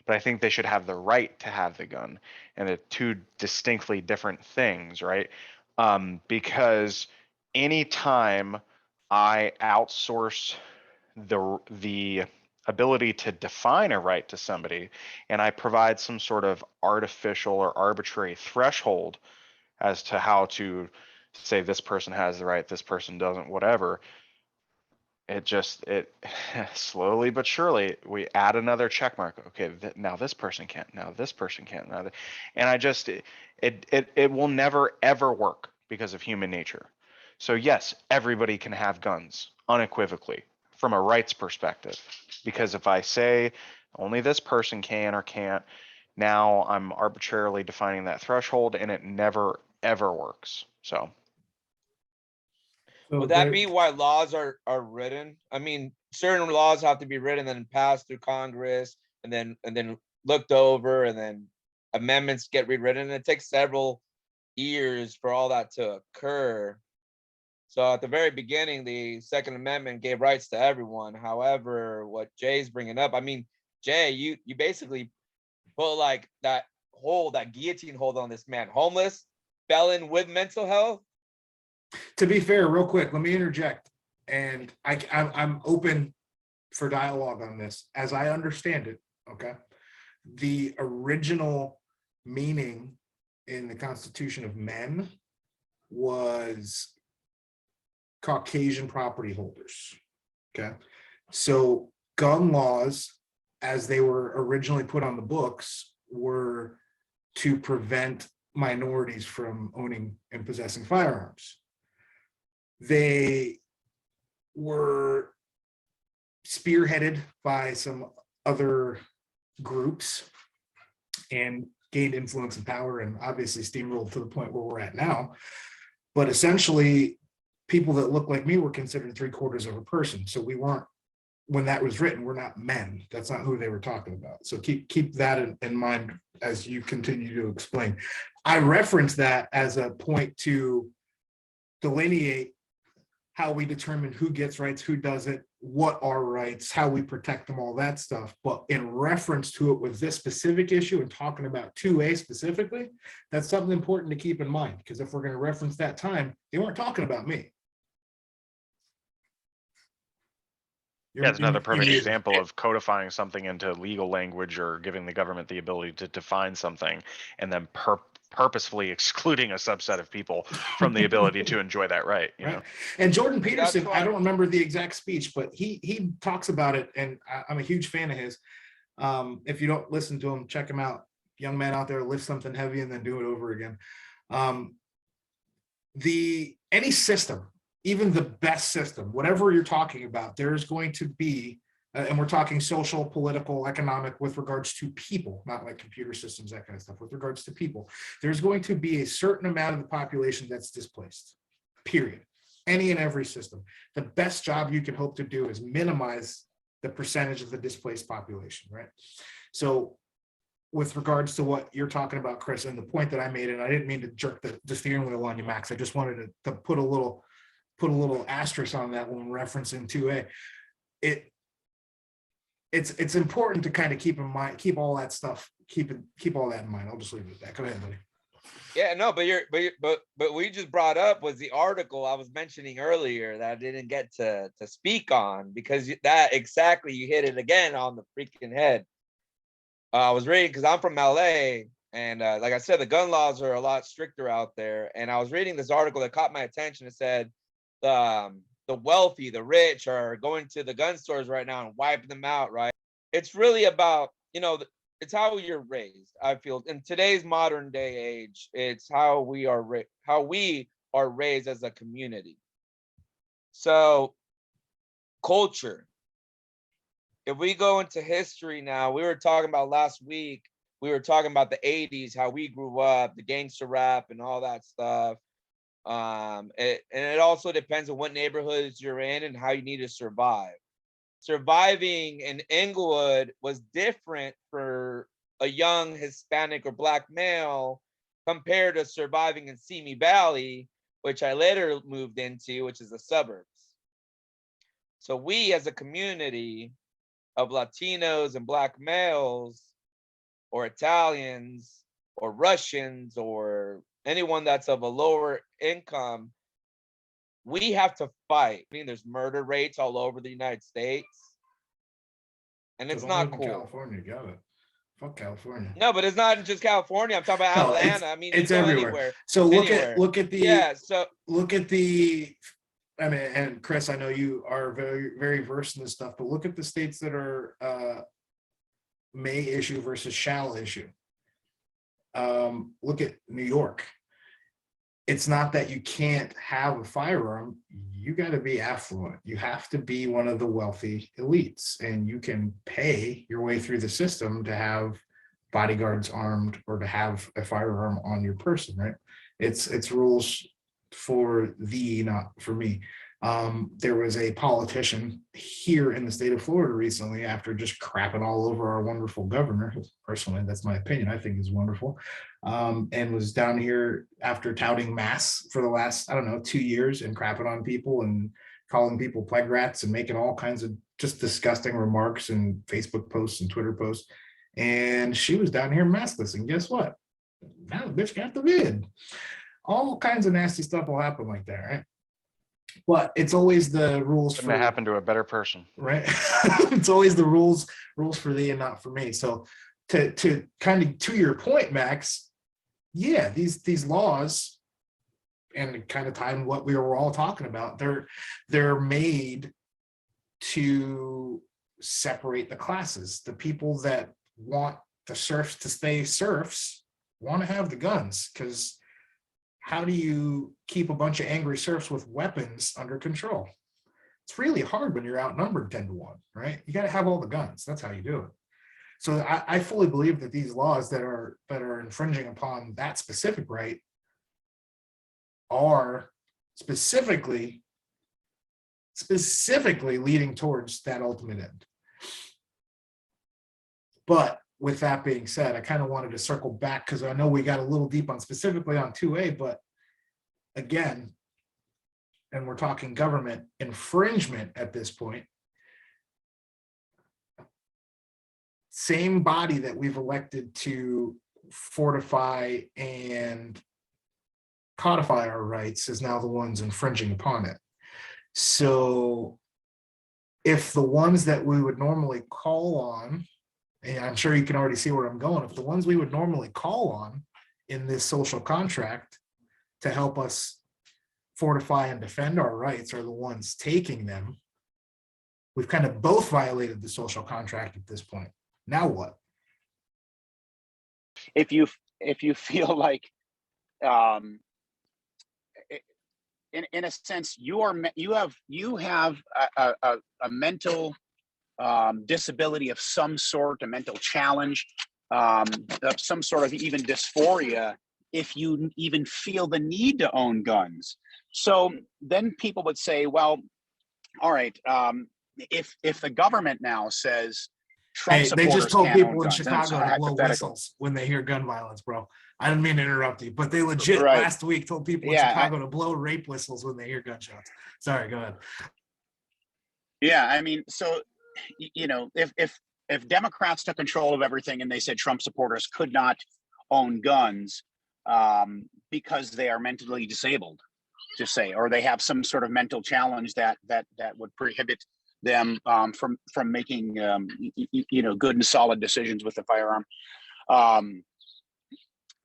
but I think they should have the right to have the gun, and they're 2 distinctly different things, right? Because anytime I outsource the ability to define a right to somebody, and I provide some sort of artificial or arbitrary threshold as to how to say this person has the right, this person doesn't, whatever, it slowly but surely we add another check mark. Okay, now this person can't, now this person can't, and I just it will never ever work because of human nature. So yes, everybody can have guns unequivocally from a rights perspective, because if I say only this person can or can't, now I'm arbitrarily defining that threshold, and it never ever works. So So Would that there, be why laws are written? I mean, certain laws have to be written and then passed through Congress and then looked over and then amendments get rewritten. And it takes several years for all that to occur. So at the very beginning, the Second Amendment gave rights to everyone. However, what Jay's bringing up, I mean, Jay, you basically put like that guillotine hold on this man, homeless, felon with mental health. to be fair, real quick, let me interject, and I'm open for dialogue on this. As I understand it, okay, the original meaning in the Constitution of men was Caucasian property holders. Okay, so gun laws, as they were originally put on the books, were to prevent minorities from owning and possessing firearms. They were spearheaded by some other groups and gained influence and power, and obviously steamrolled to the point where we're at now. But essentially, people that look like me were considered 3/4 of a person. So we weren't, when that was written, we're not men. That's not who they were talking about. So keep that in mind as you continue to explain. I reference that as a point to delineate how we determine who gets rights, who doesn't, what are rights, how we protect them, all that stuff. But in reference to it with this specific issue and talking about 2A specifically, that's something important to keep in mind, because if we're going to reference that time, they weren't talking about me. yeah, it's another perfect example of codifying something into legal language or giving the government the ability to define something and then purposefully excluding a subset of people from the ability to enjoy that right, you know. And Jordan Peterson, why- I don't remember the exact speech, but he talks about it, and I'm a huge fan of his. If you don't listen to him, check him out. Young man out there, lift something heavy and then do it over again. Any system, even the best system, whatever you're talking about, there's going to be, and we're talking social, political, economic, with regards to people, not like computer systems, that kind of stuff, with regards to people, there's going to be a certain amount of the population that's displaced, period. Any and every system. The best job you can hope to do is minimize the percentage of the displaced population, right? So with regards to what you're talking about, Chris, and the point that I made, and I didn't mean to jerk the steering wheel on you, Max, I just wanted to put a little asterisk on that when referencing 2A. It's important to kind of keep in mind, keep all that stuff, keep all that in mind. I'll just leave it at that. Go ahead, buddy. Yeah, no, but we just brought up was the article I was mentioning earlier that I didn't get to speak on, because that exactly, you hit it again on the freaking head. I was reading, because I'm from LA, and like I said, the gun laws are a lot stricter out there. And I was reading this article that caught my attention. It said the wealthy, the rich, are going to the gun stores right now and wiping them out. Right? It's really about, it's how you're raised. I feel in today's modern day age, it's how we are raised as a community. So, culture. If we go into history now, we were talking about last week, we were talking about the 80s, how we grew up, the gangster rap and all that stuff. And it also depends on what neighborhoods you're in and how you need to survive. Surviving in Inglewood was different for a young Hispanic or Black male compared to surviving in Simi Valley, which I later moved into, which is the suburbs. So we as a community of Latinos and Black males, or Italians, or Russians, or anyone that's of a lower income, we have to fight. I mean, there's murder rates all over the United States. and So it's don't not live in cool. California, got it. Fuck California. No, but it's not just California. I'm talking about No, Atlanta. I mean, it's you go everywhere. anywhere. So look anywhere. at look at the Yeah. So look at the. I mean, and Chris, I know you are very very versed in this stuff, but look at the states that are may issue versus shall issue. Look at New York. It's not that you can't have a firearm. You got to be affluent. You have to be one of the wealthy elites, and you can pay your way through the system to have bodyguards armed or to have a firearm on your person, right? It's rules for thee, not for me. There was a politician here in the state of Florida recently, after just crapping all over our wonderful governor. Personally, that's my opinion. I think he's wonderful. And was down here after touting mass for the last, I don't know, 2 years and crapping on people and calling people plague rats and making all kinds of just disgusting remarks and Facebook posts and Twitter posts. And she was down here maskless. And guess what? Now the bitch got the vid. All kinds of nasty stuff will happen like that, right? But it's always the rules Couldn't have happened to a better person. right? It's always the rules for thee and not for me. So to kind of to your point, Max, yeah, these laws, and kind of time what we were all talking about, they're made to separate the classes. The people that want the serfs to stay serfs want to have the guns, because how do you keep a bunch of angry serfs with weapons under control? It's really hard when you're outnumbered 10-1, right? You got to have all the guns. That's how you do it. So I fully believe that these laws that are infringing upon that specific right are specifically leading towards that ultimate end. But with that being said, I kind of wanted to circle back, because I know we got a little deep on specifically on 2A, but again, and we're talking government infringement at this point, same body that we've elected to fortify and codify our rights is now the ones infringing upon it. So if the ones that we would normally call on, and I'm sure you can already see where I'm going, if the ones we would normally call on in this social contract to help us fortify and defend our rights are the ones taking them, we've kind of both violated the social contract at this point. Now what? If you feel like, in a sense, you have a mental disability of some sort, a mental challenge, of some sort of even dysphoria, if you even feel the need to own guns. So then people would say, well, all right, if the government now says Trump Hey, they supporters just told can't own people in guns, and it's Chicago to blow hypothetical. whistles when they hear gun violence, bro. I didn't mean to interrupt you, but they legit Right. last week told people in Yeah, Chicago to blow rape whistles when they hear gunshots. Sorry, go ahead. Yeah, I mean, so you know, if Democrats took control of everything and they said Trump supporters could not own guns because they are mentally disabled, just say, or they have some sort of mental challenge that would prohibit them from making you know, good and solid decisions with the firearm,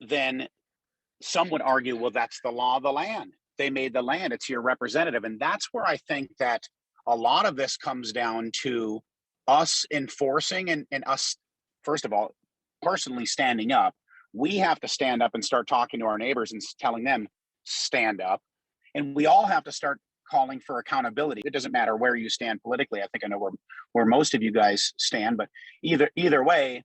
then some would argue, well, that's the law of the land. They made the land, it's your representative. And that's where I think that a lot of this comes down to us enforcing and us, first of all, personally standing up. We have to stand up and start talking to our neighbors and telling them, stand up. And we all have to start calling for accountability. It doesn't matter where you stand politically. I think I know where most of you guys stand, but either way,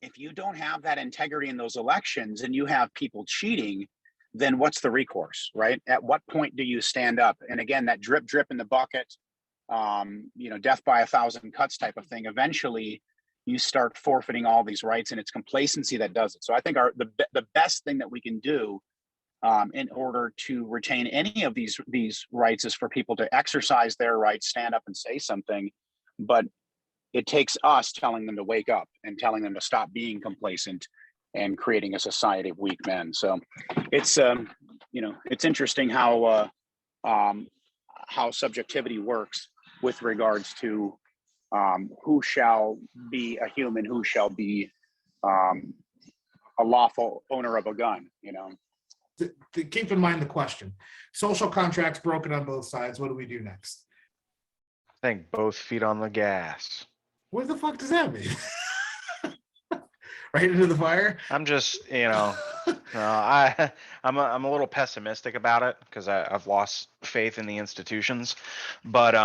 if you don't have that integrity in those elections and you have people cheating, then what's the recourse, right? At what point do you stand up? And again, that drip in the bucket, you know, death by 1,000 cuts type of thing. Eventually, you start forfeiting all these rights, and it's complacency that does it. So I think the best thing that we can do in order to retain any of these rights is for people to exercise their rights, stand up and say something. But it takes us telling them to wake up and telling them to stop being complacent and creating a society of weak men. So it's you know, it's interesting how subjectivity works with regards to who shall be a human, who shall be a lawful owner of a gun, you know. To keep in mind the question, social contracts broken on both sides. What do we do next? I think both feet on the gas. What the fuck does that mean? Right into the fire? I'm just, I'm a little pessimistic about it because I've lost faith in the institutions. But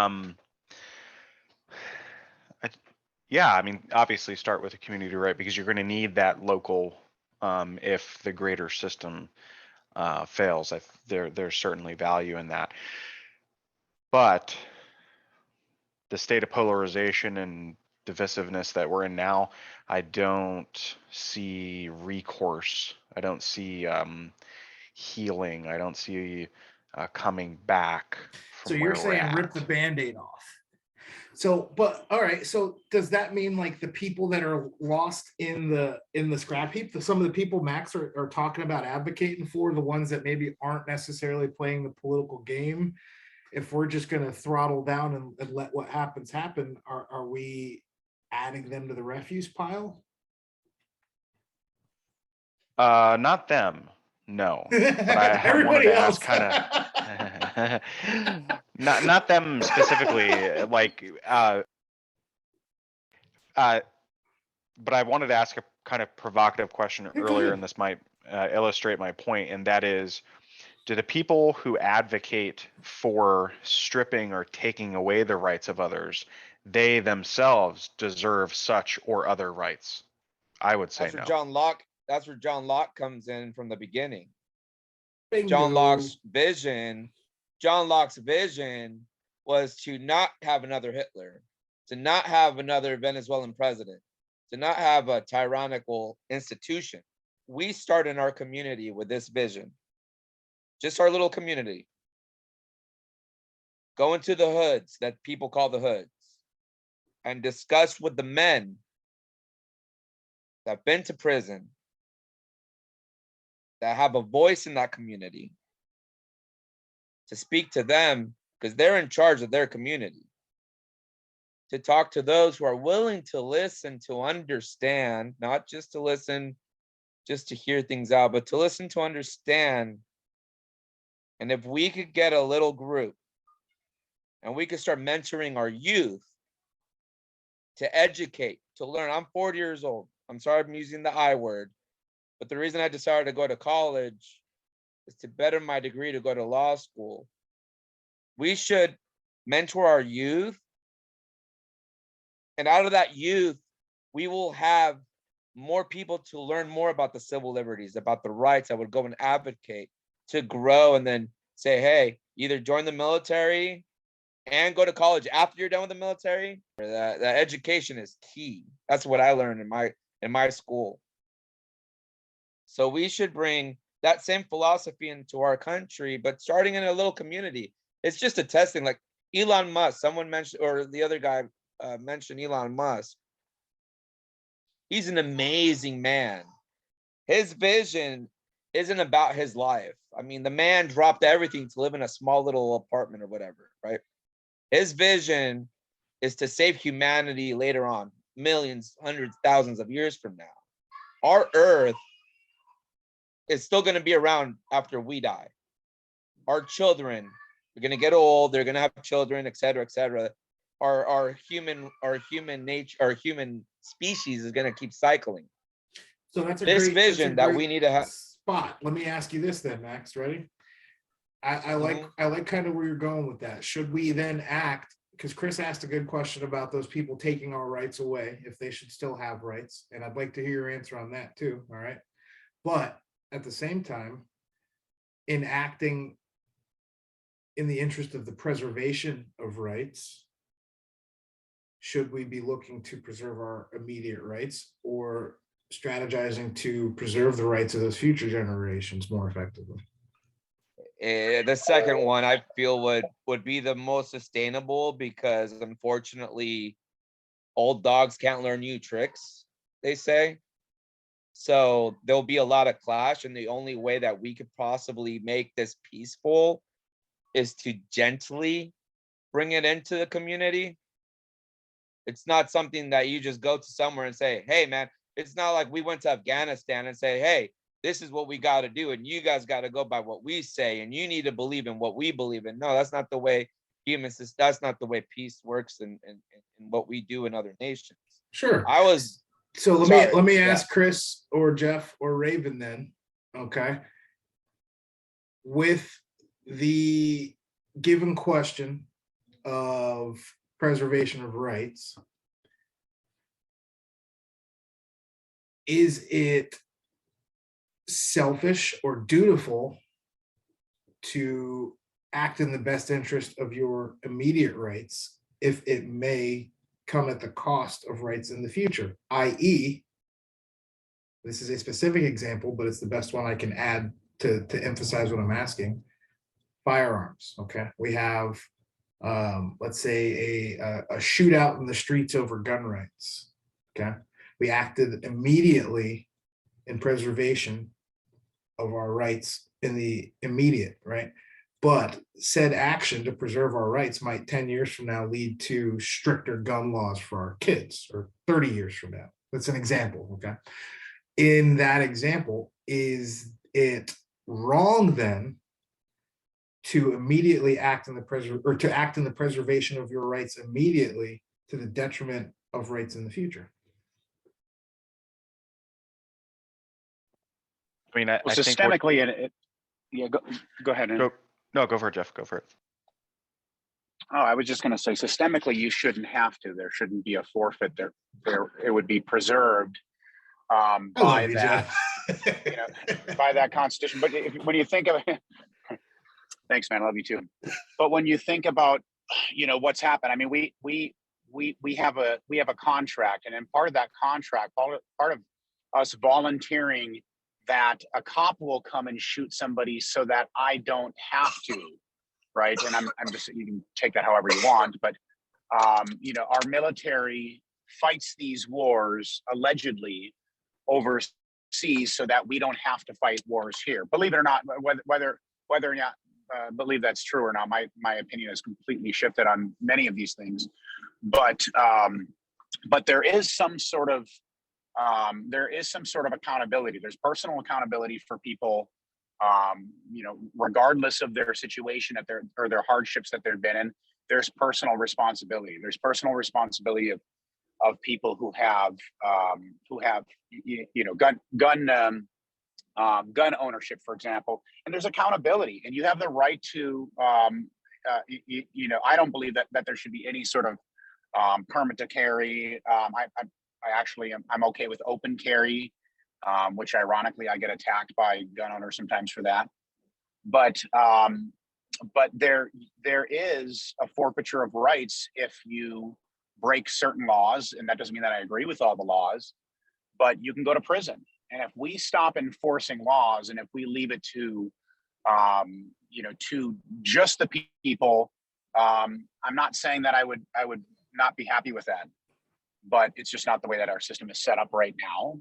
yeah, I mean, obviously start with a community right, because you're going to need that local if the greater system fails. There's certainly value in that. But the state of polarization and divisiveness that we're in now, I don't see recourse. I don't see healing. I don't see coming back So from you're where we're saying rip at. the Band-Aid off. So, but all right. So does that mean like the people that are lost in the scrap heap, some of the people Max are talking about advocating for, the ones that maybe aren't necessarily playing the political game, if we're just going to throttle down and let what happens happen, are we adding them to the refuse pile? Not them. No. But I wanted Everybody to else. ask kind of not them specifically, like but I wanted to ask a kind of provocative question earlier, and this might illustrate my point, and that is, do the people who advocate for stripping or taking away the rights of others, they themselves deserve such or other rights? I would say That's where no. John Locke. That's where John Locke comes in from the beginning. Bingo. John Locke's vision was to not have another Hitler, to not have another Venezuelan president, to not have a tyrannical institution. We start in our community with this vision, just our little community. Go into the hoods that people call the hoods and discuss with the men that have been to prison, that have a voice in that community, to speak to them because they're in charge of their community, to talk to those who are willing to listen, to understand, not just to listen, just to hear things out, but to listen, to understand. And if we could get a little group and we could start mentoring our youth to educate, to learn. I'm 40 years old. I'm sorry I'm using the I word, but the reason I decided to go to college is to better my degree to go to law school. We should mentor our youth, and out of that youth, we will have more people to learn more about the civil liberties, about the rights. I would go and advocate to grow, and then say, hey, either join the military and go to college after you're done with the military. That education is key. That's what I learned in my school. So we should bring that same philosophy into our country, but starting in a little community. It's just a testing, like Elon Musk. Someone mentioned, or the other guy mentioned Elon Musk. He's an amazing man. His vision isn't about his life. I mean, the man dropped everything to live in a small little apartment or whatever, right? His vision is to save humanity later on, millions, hundreds, thousands of years from now. Our Earth is still going to be around after we die. Our children are going to get old. They're going to have children, et cetera, et cetera. Our human nature, our human species is going to keep cycling. So that's this vision that we need to have. Spot. Let me ask you this then, Max. Ready? I like kind of where you're going with that. Should we then act? Because Chris asked a good question about those people taking our rights away, if they should still have rights, and I'd like to hear your answer on that too. All right, but at the same time, in acting in the interest of the preservation of rights, should we be looking to preserve our immediate rights, or strategizing to preserve the rights of those future generations more effectively? The second one I feel would be the most sustainable, because unfortunately old dogs can't learn new tricks, they say. So there'll be a lot of clash, and the only way that we could possibly make this peaceful is to gently bring it into the community. It's not something that you just go to somewhere and say, hey, man, it's not like we went to Afghanistan and say, hey, this is what we got to do. And you guys got to go by what we say. And you need to believe in what we believe in. No, that's not the way humans, that's not the way peace works and what we do in other nations. Sure. So let me ask Chris or Jeff or Raven then, okay? With the given question of preservation of rights, is it selfish or dutiful to act in the best interest of your immediate rights if it may come at the cost of rights in the future, i.e., this is a specific example, but it's the best one I can add to emphasize what I'm asking. Firearms, okay? We have, let's say, a shootout in the streets over gun rights, okay? We acted immediately in preservation of our rights in the immediate, right? But said action to preserve our rights might 10 years from now lead to stricter gun laws for our kids, or 30 years from now. That's an example, okay? In that example, is it wrong then to immediately act in the preservation of your rights immediately to the detriment of rights in the future? I mean, I think systemically, yeah, go ahead. Go for it, Jeff. Go for it. Oh, I was just going to say, systemically, you shouldn't have to. There shouldn't be a forfeit. There, it would be preserved by that, by that Constitution. But when you think of it, thanks, man, I love you too. But when you think about, what's happened, I mean, we have a contract, and in part of that contract, part of us volunteering that a cop will come and shoot somebody so that I don't have to, right? And I'm just, you can take that however you want, but our military fights these wars allegedly overseas so that we don't have to fight wars here. Believe it or not, whether or not believe that's true or not, my opinion has completely shifted on many of these things. But there is some sort of accountability. There's personal accountability for people, regardless of their situation or their hardships that they've been in. There's personal responsibility. There's personal responsibility of people who have gun ownership, for example. And there's accountability, and you have the right to I don't believe that there should be any sort of permit to carry. I'm okay with open carry, which ironically I get attacked by gun owners sometimes for that. But there is a forfeiture of rights if you break certain laws, and that doesn't mean that I agree with all the laws, but you can go to prison. And if we stop enforcing laws, and if we leave it to just the people, I'm not saying that I would not be happy with that, but it's just not the way that our system is set up right now.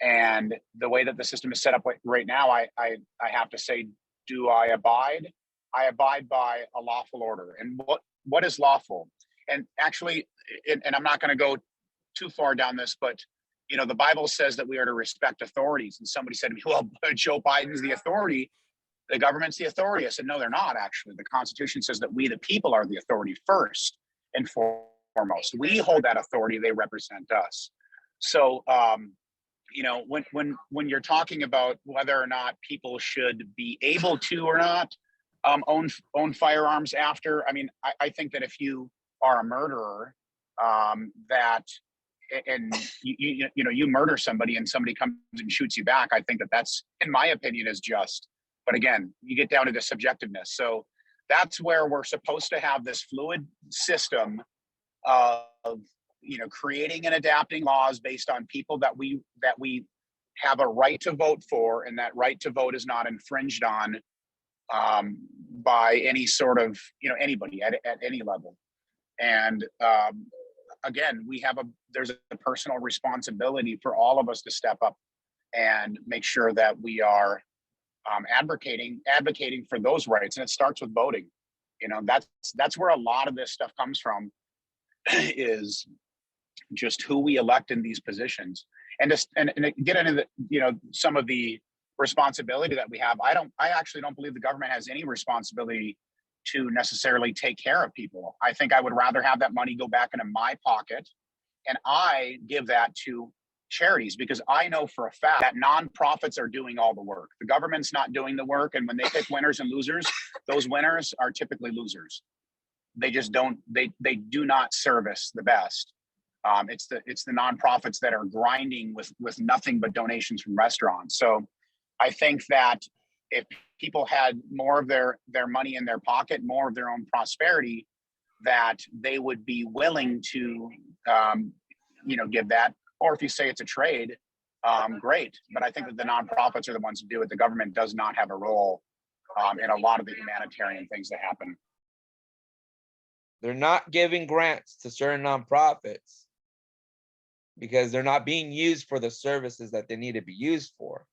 And the way that the system is set up right now, I have to say, do I abide? I abide by a lawful order. And what is lawful? And actually, and I'm not going to go too far down this, but the Bible says that we are to respect authorities. And somebody said to me, well, Joe Biden's the authority. The government's the authority. I said, no, they're not actually. The Constitution says that we, the people, are the authority first and foremost. We hold that authority. They represent us. So, when you're talking about whether or not people should be able to or not own firearms after, I mean, I think that if you are a murderer, and you murder somebody and somebody comes and shoots you back, I think that's, in my opinion, is just. But again, you get down to the subjectiveness. So that's where we're supposed to have this fluid system of creating and adapting laws based on people that we have a right to vote for, and that right to vote is not infringed on by any sort of anybody at any level. And again, there's a personal responsibility for all of us to step up and make sure that we are advocating for those rights. And it starts with voting. That's where a lot of this stuff comes from. is just who we elect in these positions, and just and get into the, some of the responsibility that we have. I actually don't believe the government has any responsibility to necessarily take care of people. I think I would rather have that money go back into my pocket, and I give that to charities, because I know for a fact that nonprofits are doing all the work. The government's not doing the work, and when they pick winners and losers, those winners are typically losers. They just don't. They do not service the best. It's the nonprofits that are grinding with nothing but donations from restaurants. So I think that if people had more of their money in their pocket, more of their own prosperity, that they would be willing to, give that. Or if you say it's a trade, great. But I think that the nonprofits are the ones who do it. The government does not have a role in a lot of the humanitarian things that happen. They're not giving grants to certain nonprofits because they're not being used for the services that they need to be used for.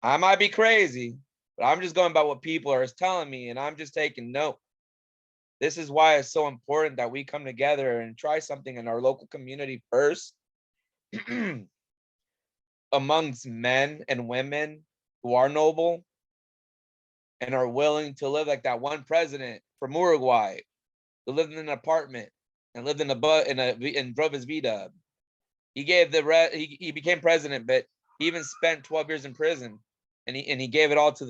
I might be crazy, but I'm just going by what people are telling me, and I'm just taking note. This is why it's so important that we come together and try something in our local community first, amongst men and women who are noble and are willing to live like that one president from Uruguay who lived in an apartment and lived in and drove his V-Dub. He gave he became president, but he even spent 12 years in prison, and he gave it all to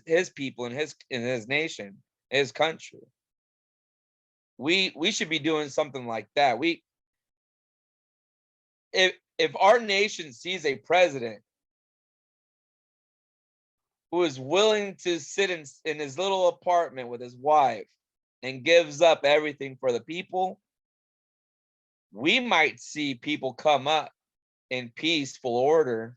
his people and his nation, his country. We should be doing something like that. If our nation sees a president who is willing to sit in his little apartment with his wife and gives up everything for the people, we might see people come up in peaceful order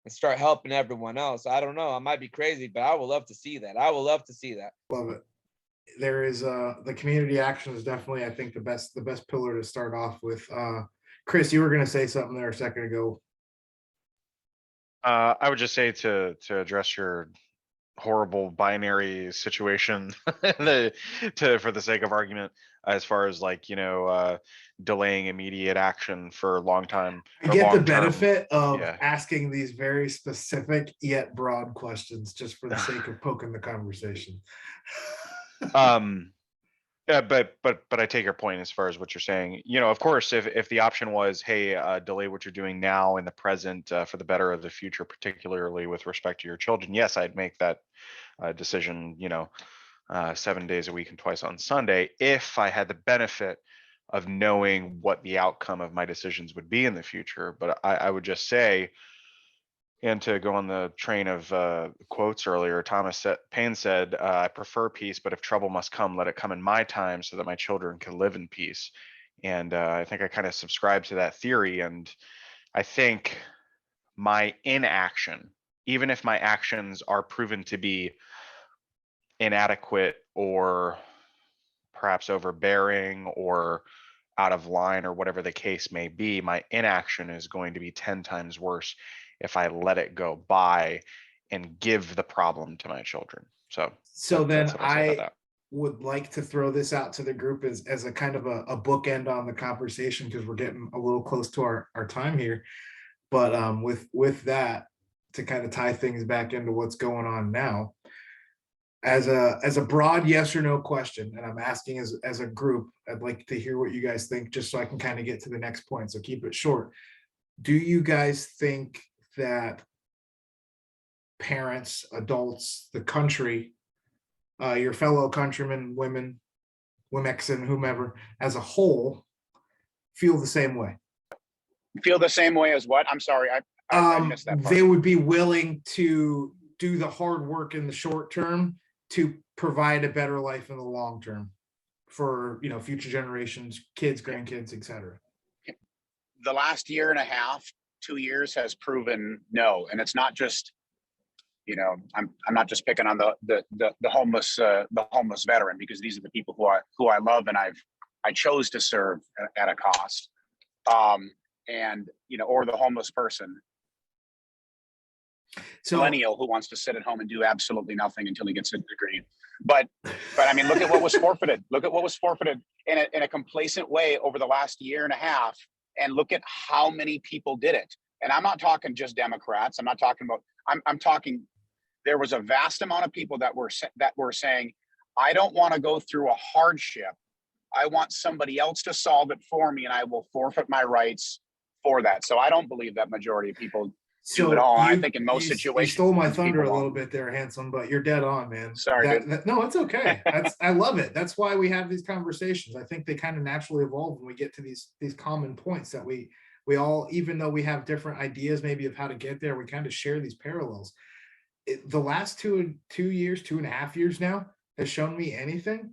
and start helping everyone else. I don't know. I might be crazy, but I would love to see that. I would love to see that. Love it. There is the community action is definitely, I think, the best pillar to start off with. Chris, you were going to say something there a second ago. I would just say to address your horrible binary situation for the sake of argument, as far as delaying immediate action for a long time. I get the benefit of asking these very specific yet broad questions just for the sake of poking the conversation. Yeah, but I take your point as far as what you're saying. Of course, if the option was, hey, delay what you're doing now in the present for the better of the future, particularly with respect to your children, yes, I'd make that decision, 7 days a week and twice on Sunday, if I had the benefit of knowing what the outcome of my decisions would be in the future. But I would just say, and to go on the train of quotes earlier, Thomas Paine said, I prefer peace, but if trouble must come, let it come in my time so that my children can live in peace. And I think I kind of subscribe to that theory. And I think my inaction, even if my actions are proven to be inadequate or perhaps overbearing or out of line or whatever the case may be, my inaction is going to be 10 times worse if I let it go by and give the problem to my children. So then I would like to throw this out to the group as a kind of a bookend on the conversation, because we're getting a little close to our time here. But with that, to kind of tie things back into what's going on now, as a broad yes or no question, and I'm asking as a group, I'd like to hear what you guys think, just so I can kind of get to the next point. So keep it short. Do you guys think that parents, adults, the country, your fellow countrymen, women, Womexian, whomever, as a whole, feel the same way? Feel the same way as what? I'm sorry, I missed that part. They would be willing to do the hard work in the short term to provide a better life in the long term for future generations, kids, grandkids, etc. The last year and a half, 2 years has proven no. And it's not just, I'm not just picking on the homeless veteran, because these are the people who I love and I chose to serve at a cost, and or the homeless person. millennial who wants to sit at home and do absolutely nothing until he gets a degree. But I mean, look at what was forfeited. Look at what was forfeited in a complacent way over the last year and a half, and look at how many people did it. And I'm not talking just Democrats. I'm not talking about. I'm talking. There was a vast amount of people that were saying, I don't want to go through a hardship. I want somebody else to solve it for me, and I will forfeit my rights for that. So I don't believe that majority of people do it all. I think in most situations, you stole my thunder a little bit there, Handsome, but you're dead on, man. Sorry, no, it's okay. I love it. That's why we have these conversations. I think they kind of naturally evolve when we get to these common points that we all, even though we have different ideas maybe of how to get there, we kind of share these parallels. The last 2.5 years now has shown me anything.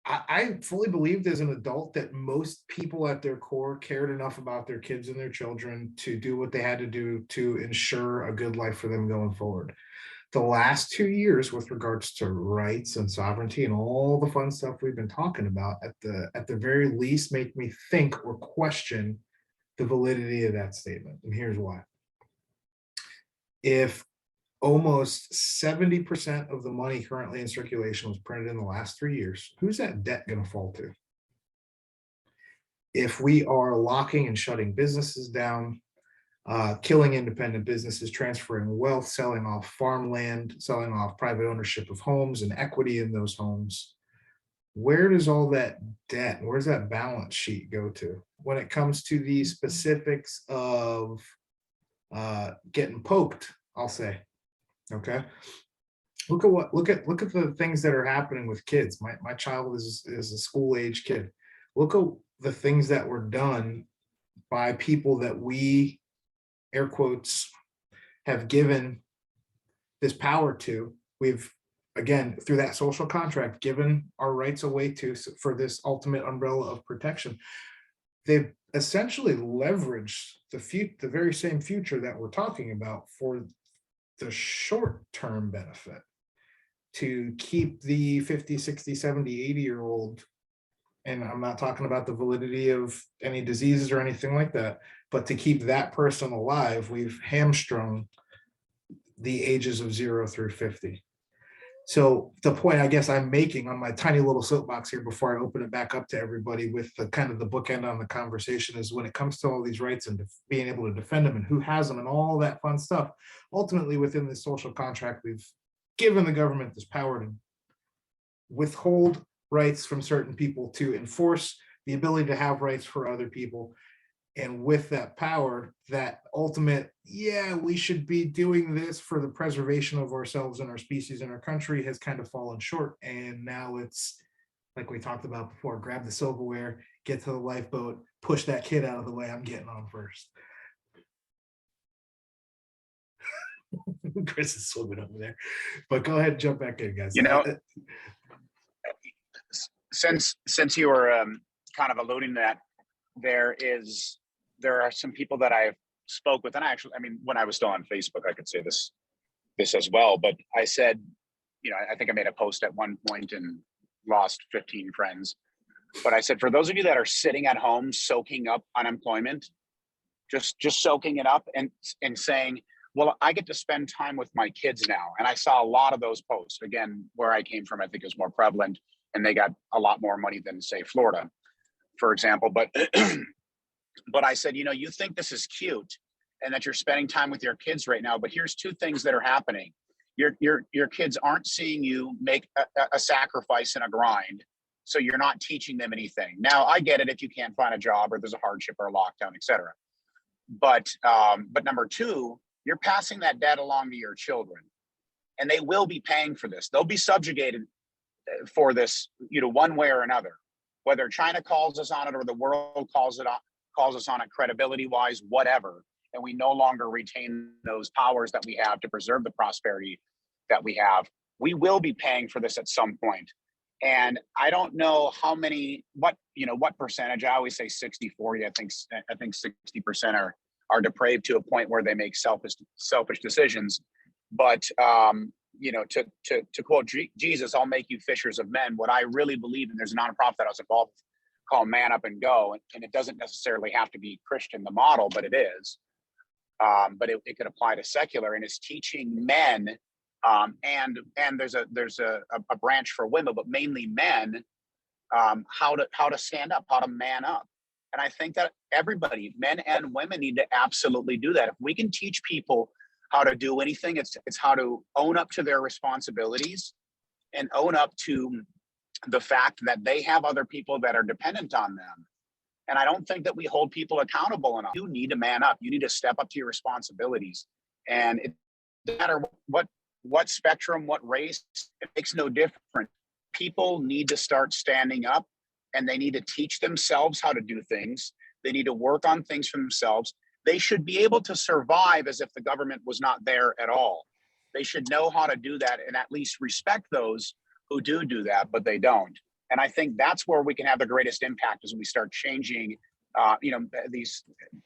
I fully believed as an adult that most people at their core cared enough about their kids and their children to do what they had to do to ensure a good life for them going forward. The last 2 years with regards to rights and sovereignty and all the fun stuff we've been talking about at the very least make me think or question the validity of that statement. And here's why. If almost 70% of the money currently in circulation was printed in the last 3 years, who's that debt going to fall to? If we are locking and shutting businesses down, killing independent businesses, transferring wealth, selling off farmland, selling off private ownership of homes and equity in those homes, where does all that debt, where's that balance sheet go to when it comes to the specifics of getting poked, I'll say. Okay. Look at the things that are happening with kids. My child is a school age kid. Look at the things that were done by people that we, air quotes, have given this power to. We've, again, through that social contract, given our rights away to for this ultimate umbrella of protection. They've essentially leveraged the very same future that we're talking about for the short-term benefit to keep the 50, 60, 70, 80-year-old, and I'm not talking about the validity of any diseases or anything like that, but to keep that person alive, we've hamstrung the ages of 0 through 50. So the point I guess I'm making on my tiny little soapbox here before I open it back up to everybody with the kind of the bookend on the conversation is when it comes to all these rights and being able to defend them and who has them and all that fun stuff, ultimately within this social contract, we've given the government this power to withhold rights from certain people to enforce the ability to have rights for other people. And with that power, that ultimate, yeah, we should be doing this for the preservation of ourselves and our species and our country has kind of fallen short. And now it's like we talked about before, grab the silverware, get to the lifeboat, push that kid out of the way. I'm getting on first. Chris is swimming over there, but go ahead and jump back in, guys. You know, since you were kind of alluding to that, there are some people that I spoke with, and I mean, when I was still on Facebook, I could say this as well, but I said, you know, I think I made a post at one point and lost 15 friends, but I said, for those of you that are sitting at home soaking up unemployment, just soaking it up and saying, well, I get to spend time with my kids now. And I saw a lot of those posts. Again, where I came from, I think it was more prevalent, and they got a lot more money than, say, Florida, for example. But but I said, you know, you think this is cute and that you're spending time with your kids right now, but here's two things that are happening. Your kids aren't seeing you make a sacrifice and a grind, so you're not teaching them anything. Now, I get it if you can't find a job or there's a hardship or a lockdown, et cetera. But number two, you're passing that debt along to your children, and they will be paying for this. They'll be subjugated for this, you know, one way or another, whether China calls us on it or the world calls us on it credibility wise, whatever. And we no longer retain those powers that we have to preserve the prosperity that we have. We will be paying for this at some point. And I don't know what percentage. I always say 60-40. I think 60% are depraved to a point where they make selfish decisions. But you know, to quote Jesus, I'll make you fishers of men. What I really believe, and there's a nonprofit that I was involved with called Man Up and Go, and it doesn't necessarily have to be Christian, the model, but it is. but it could apply to secular, and is teaching men, and there's a branch for women, but mainly men, how to stand up, how to man up. And I think that everybody, men and women, need to absolutely do that. If we can teach people how to do anything, it's how to own up to their responsibilities and own up to the fact that they have other people that are dependent on them. And I don't think that we hold people accountable enough. You need to man up. You need to step up to your responsibilities. And it doesn't matter what spectrum, what race, it makes no difference. People need to start standing up, and they need to teach themselves how to do things. They need to work on things for themselves. They should be able to survive as if the government was not there at all. They should know how to do that and at least respect those who do that, but they don't. And I think that's where we can have the greatest impact, is when we start changing,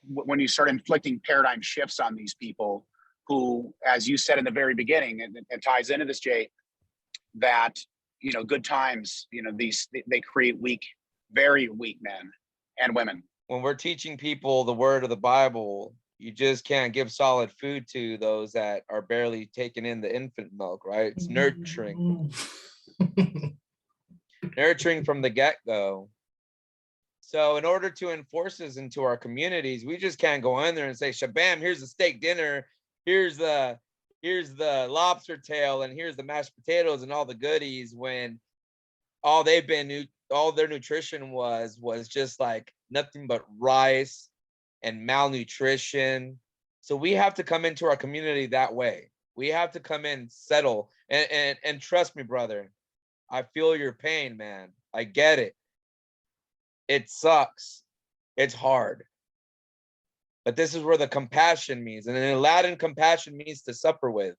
when you start inflicting paradigm shifts on these people who, as you said in the very beginning, and it ties into this, Jay, that, good times, they create weak, very weak men and women. When we're teaching people the word of the Bible, you just can't give solid food to those that are barely taking in the infant milk, right? It's nurturing. Nurturing from the get-go. So in order to enforce this into our communities, we just can't go in there and say, shabam, here's the steak dinner, here's the lobster tail, and here's the mashed potatoes and all the goodies, when all their nutrition was just like nothing but rice and malnutrition. So we have to come into our community that way. We have to come in, settle, and trust me, brother, I feel your pain, man. I get it. It sucks. It's hard. But this is where the compassion means. And in Latin, compassion means to suffer with.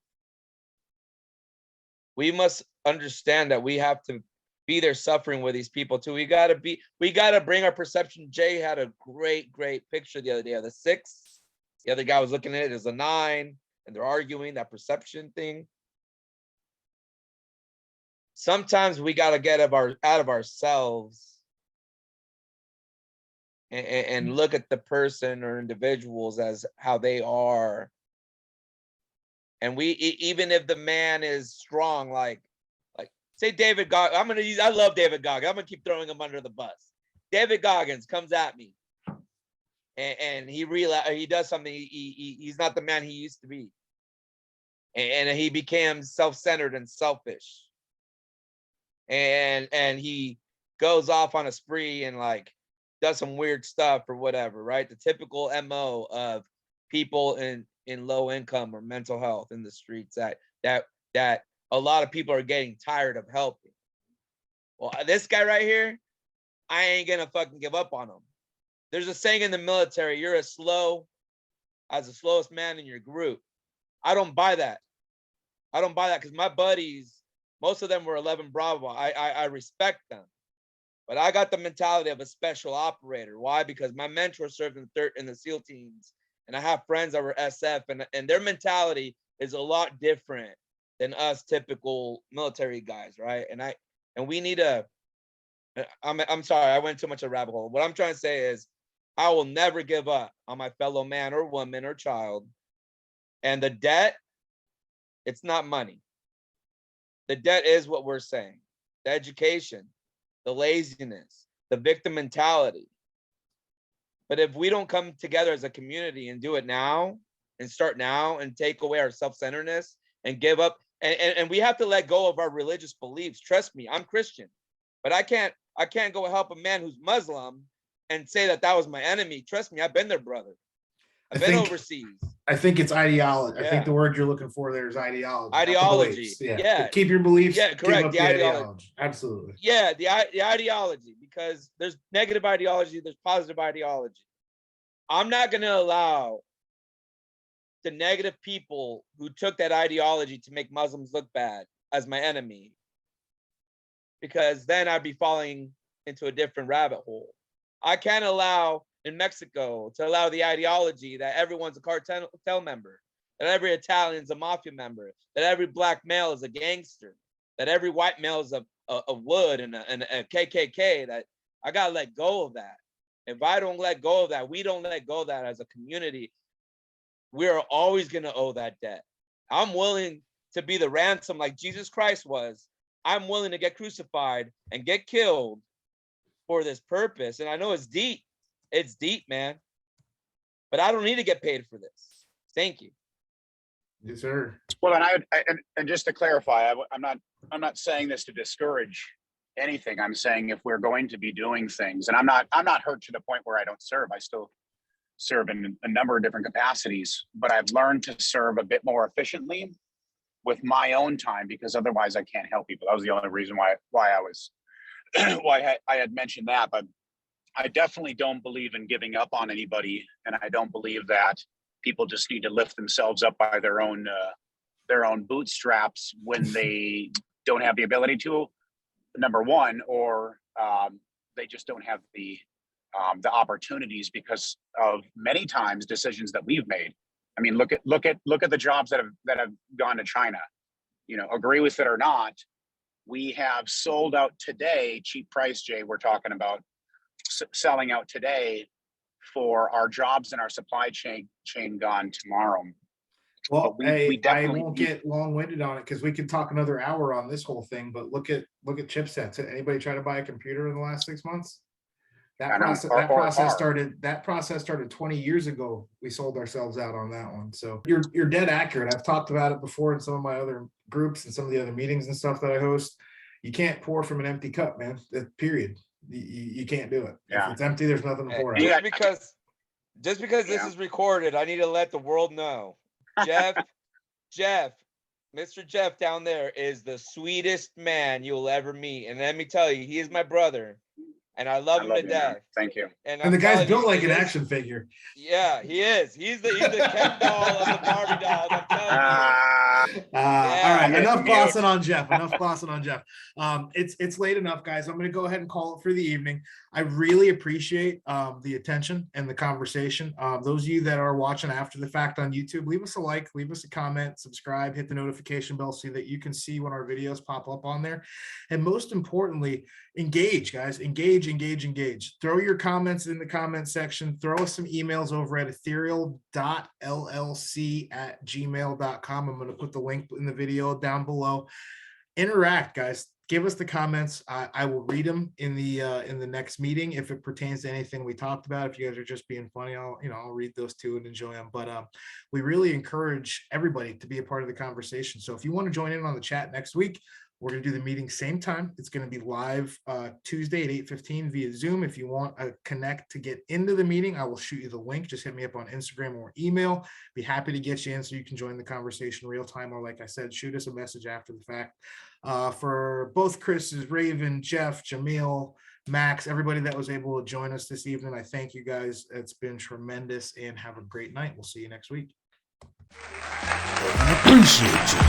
We must understand that we have to be there suffering with these people too. We gotta bring our perception. Jay had a great picture the other day of the 6. The other guy was looking at it as a 9, and they're arguing that perception thing. Sometimes we got to get out of ourselves and look at the person or individuals as how they are. And even if the man is strong, like say David Goggins, I love David Goggins. I'm going to keep throwing him under the bus. David Goggins comes at me and he does something. He's not the man he used to be. And he became self-centered and selfish. And he goes off on a spree and like does some weird stuff or whatever, right? The typical MO of people in low income or mental health in the streets that a lot of people are getting tired of helping. Well, this guy right here, I ain't gonna fucking give up on him. There's a saying in the military, you're as the slowest man in your group. I don't buy that. Because my buddies, most of them were 11 Bravo. I respect them. But I got the mentality of a special operator. Why? Because my mentor served in the SEAL teams. And I have friends that were SF, and their mentality is a lot different than us typical military guys, right? And we need to, I'm sorry, I went too much of a rabbit hole. What I'm trying to say is I will never give up on my fellow man or woman or child. And the debt, it's not money. The debt is what we're saying. The education, the laziness, the victim mentality. But if we don't come together as a community and do it now and start now and take away our self-centeredness and give up, and we have to let go of our religious beliefs. Trust me, I'm Christian, but I can't go help a man who's Muslim and say that was my enemy. Trust me, I've been there, brother. I've been overseas. I think it's ideology. Yeah. I think the word you're looking for there is ideology. Ideology. Yeah. Keep your beliefs. Yeah, correct. The ideology. Absolutely. Yeah, the ideology, because there's negative ideology, there's positive ideology. I'm not going to allow the negative people who took that ideology to make Muslims look bad as my enemy, because then I'd be falling into a different rabbit hole. I can't allow in Mexico to allow the ideology that everyone's a cartel member, that every Italian's a mafia member, that every black male is a gangster, that every white male is a wood and a KKK. That I gotta let go of that. If I don't let go of that, we don't let go of that as a community. we're always going to owe that debt. I'm willing to be the ransom like Jesus Christ was. I'm willing to get crucified and get killed for this purpose. And I know it's deep. It's deep, man. But I don't need to get paid for this. Thank you. Yes, sir. Well, and just to clarify, I'm not saying this to discourage anything. I'm saying if we're going to be doing things, and I'm not hurt to the point where I don't serve. I still serve in a number of different capacities, but I've learned to serve a bit more efficiently with my own time, because otherwise I can't help people. That was the only reason why I was why I had mentioned that. But I definitely don't believe in giving up on anybody, and I don't believe that people just need to lift themselves up by their own bootstraps when they don't have the ability to, number one, or they just don't have the opportunities because of many times decisions that we've made. I mean, look at the jobs that have gone to China. You know, agree with it or not, we have sold out today, cheap price, Jay, we're talking about selling out today for our jobs and our supply chain gone tomorrow. Well, we I won't get long-winded on it because we could talk another hour on this whole thing, but look at chipsets. Anybody try to buy a computer in the last 6 months? That process started 20 years ago. We sold ourselves out on that one. So you're dead accurate. I've talked about it before in some of my other groups and some of the other meetings and stuff that I host. You can't pour from an empty cup, man. Period. You can't do it. Yeah. If it's empty, there's nothing to pour out. Just because this is recorded, I need to let the world know. Jeff, Mr. Jeff down there is the sweetest man you'll ever meet. And let me tell you, he is my brother. And I love him to death. Man. Thank you. And the guy's built like an action figure. Yeah, he is. He's the Ken doll of the Barbie dolls. I'm telling you. All right, enough bossing on Jeff. It's late enough, guys. I'm going to go ahead and call it for the evening. I really appreciate the attention and the conversation. Those of you that are watching after the fact on YouTube, leave us a like, leave us a comment, subscribe, hit the notification bell so that you can see when our videos pop up on there. And most importantly, engage, guys. Engage. Throw your comments in the comment section. Throw us some emails over at aetherial.llc@gmail.com. I'm going to put the link in the video down below. Interact, guys. Give us the comments. I will read them in the next meeting if it pertains to anything we talked about. If you guys are just being funny, I'll read those too and enjoy them. But we really encourage everybody to be a part of the conversation. So if you want to join in on the chat next week, we're going to do the meeting same time. It's going to be live Tuesday at 8:15 via Zoom. If you want to connect to get into the meeting, I will shoot you the link. Just hit me up on Instagram or email. Be happy to get you in so you can join the conversation real time. Or like I said, shoot us a message after the fact. For both Chris's, Raven, Jeff, Jamil, Max, everybody that was able to join us this evening, I thank you guys. It's been tremendous, and have a great night. We'll see you next week. I appreciate you.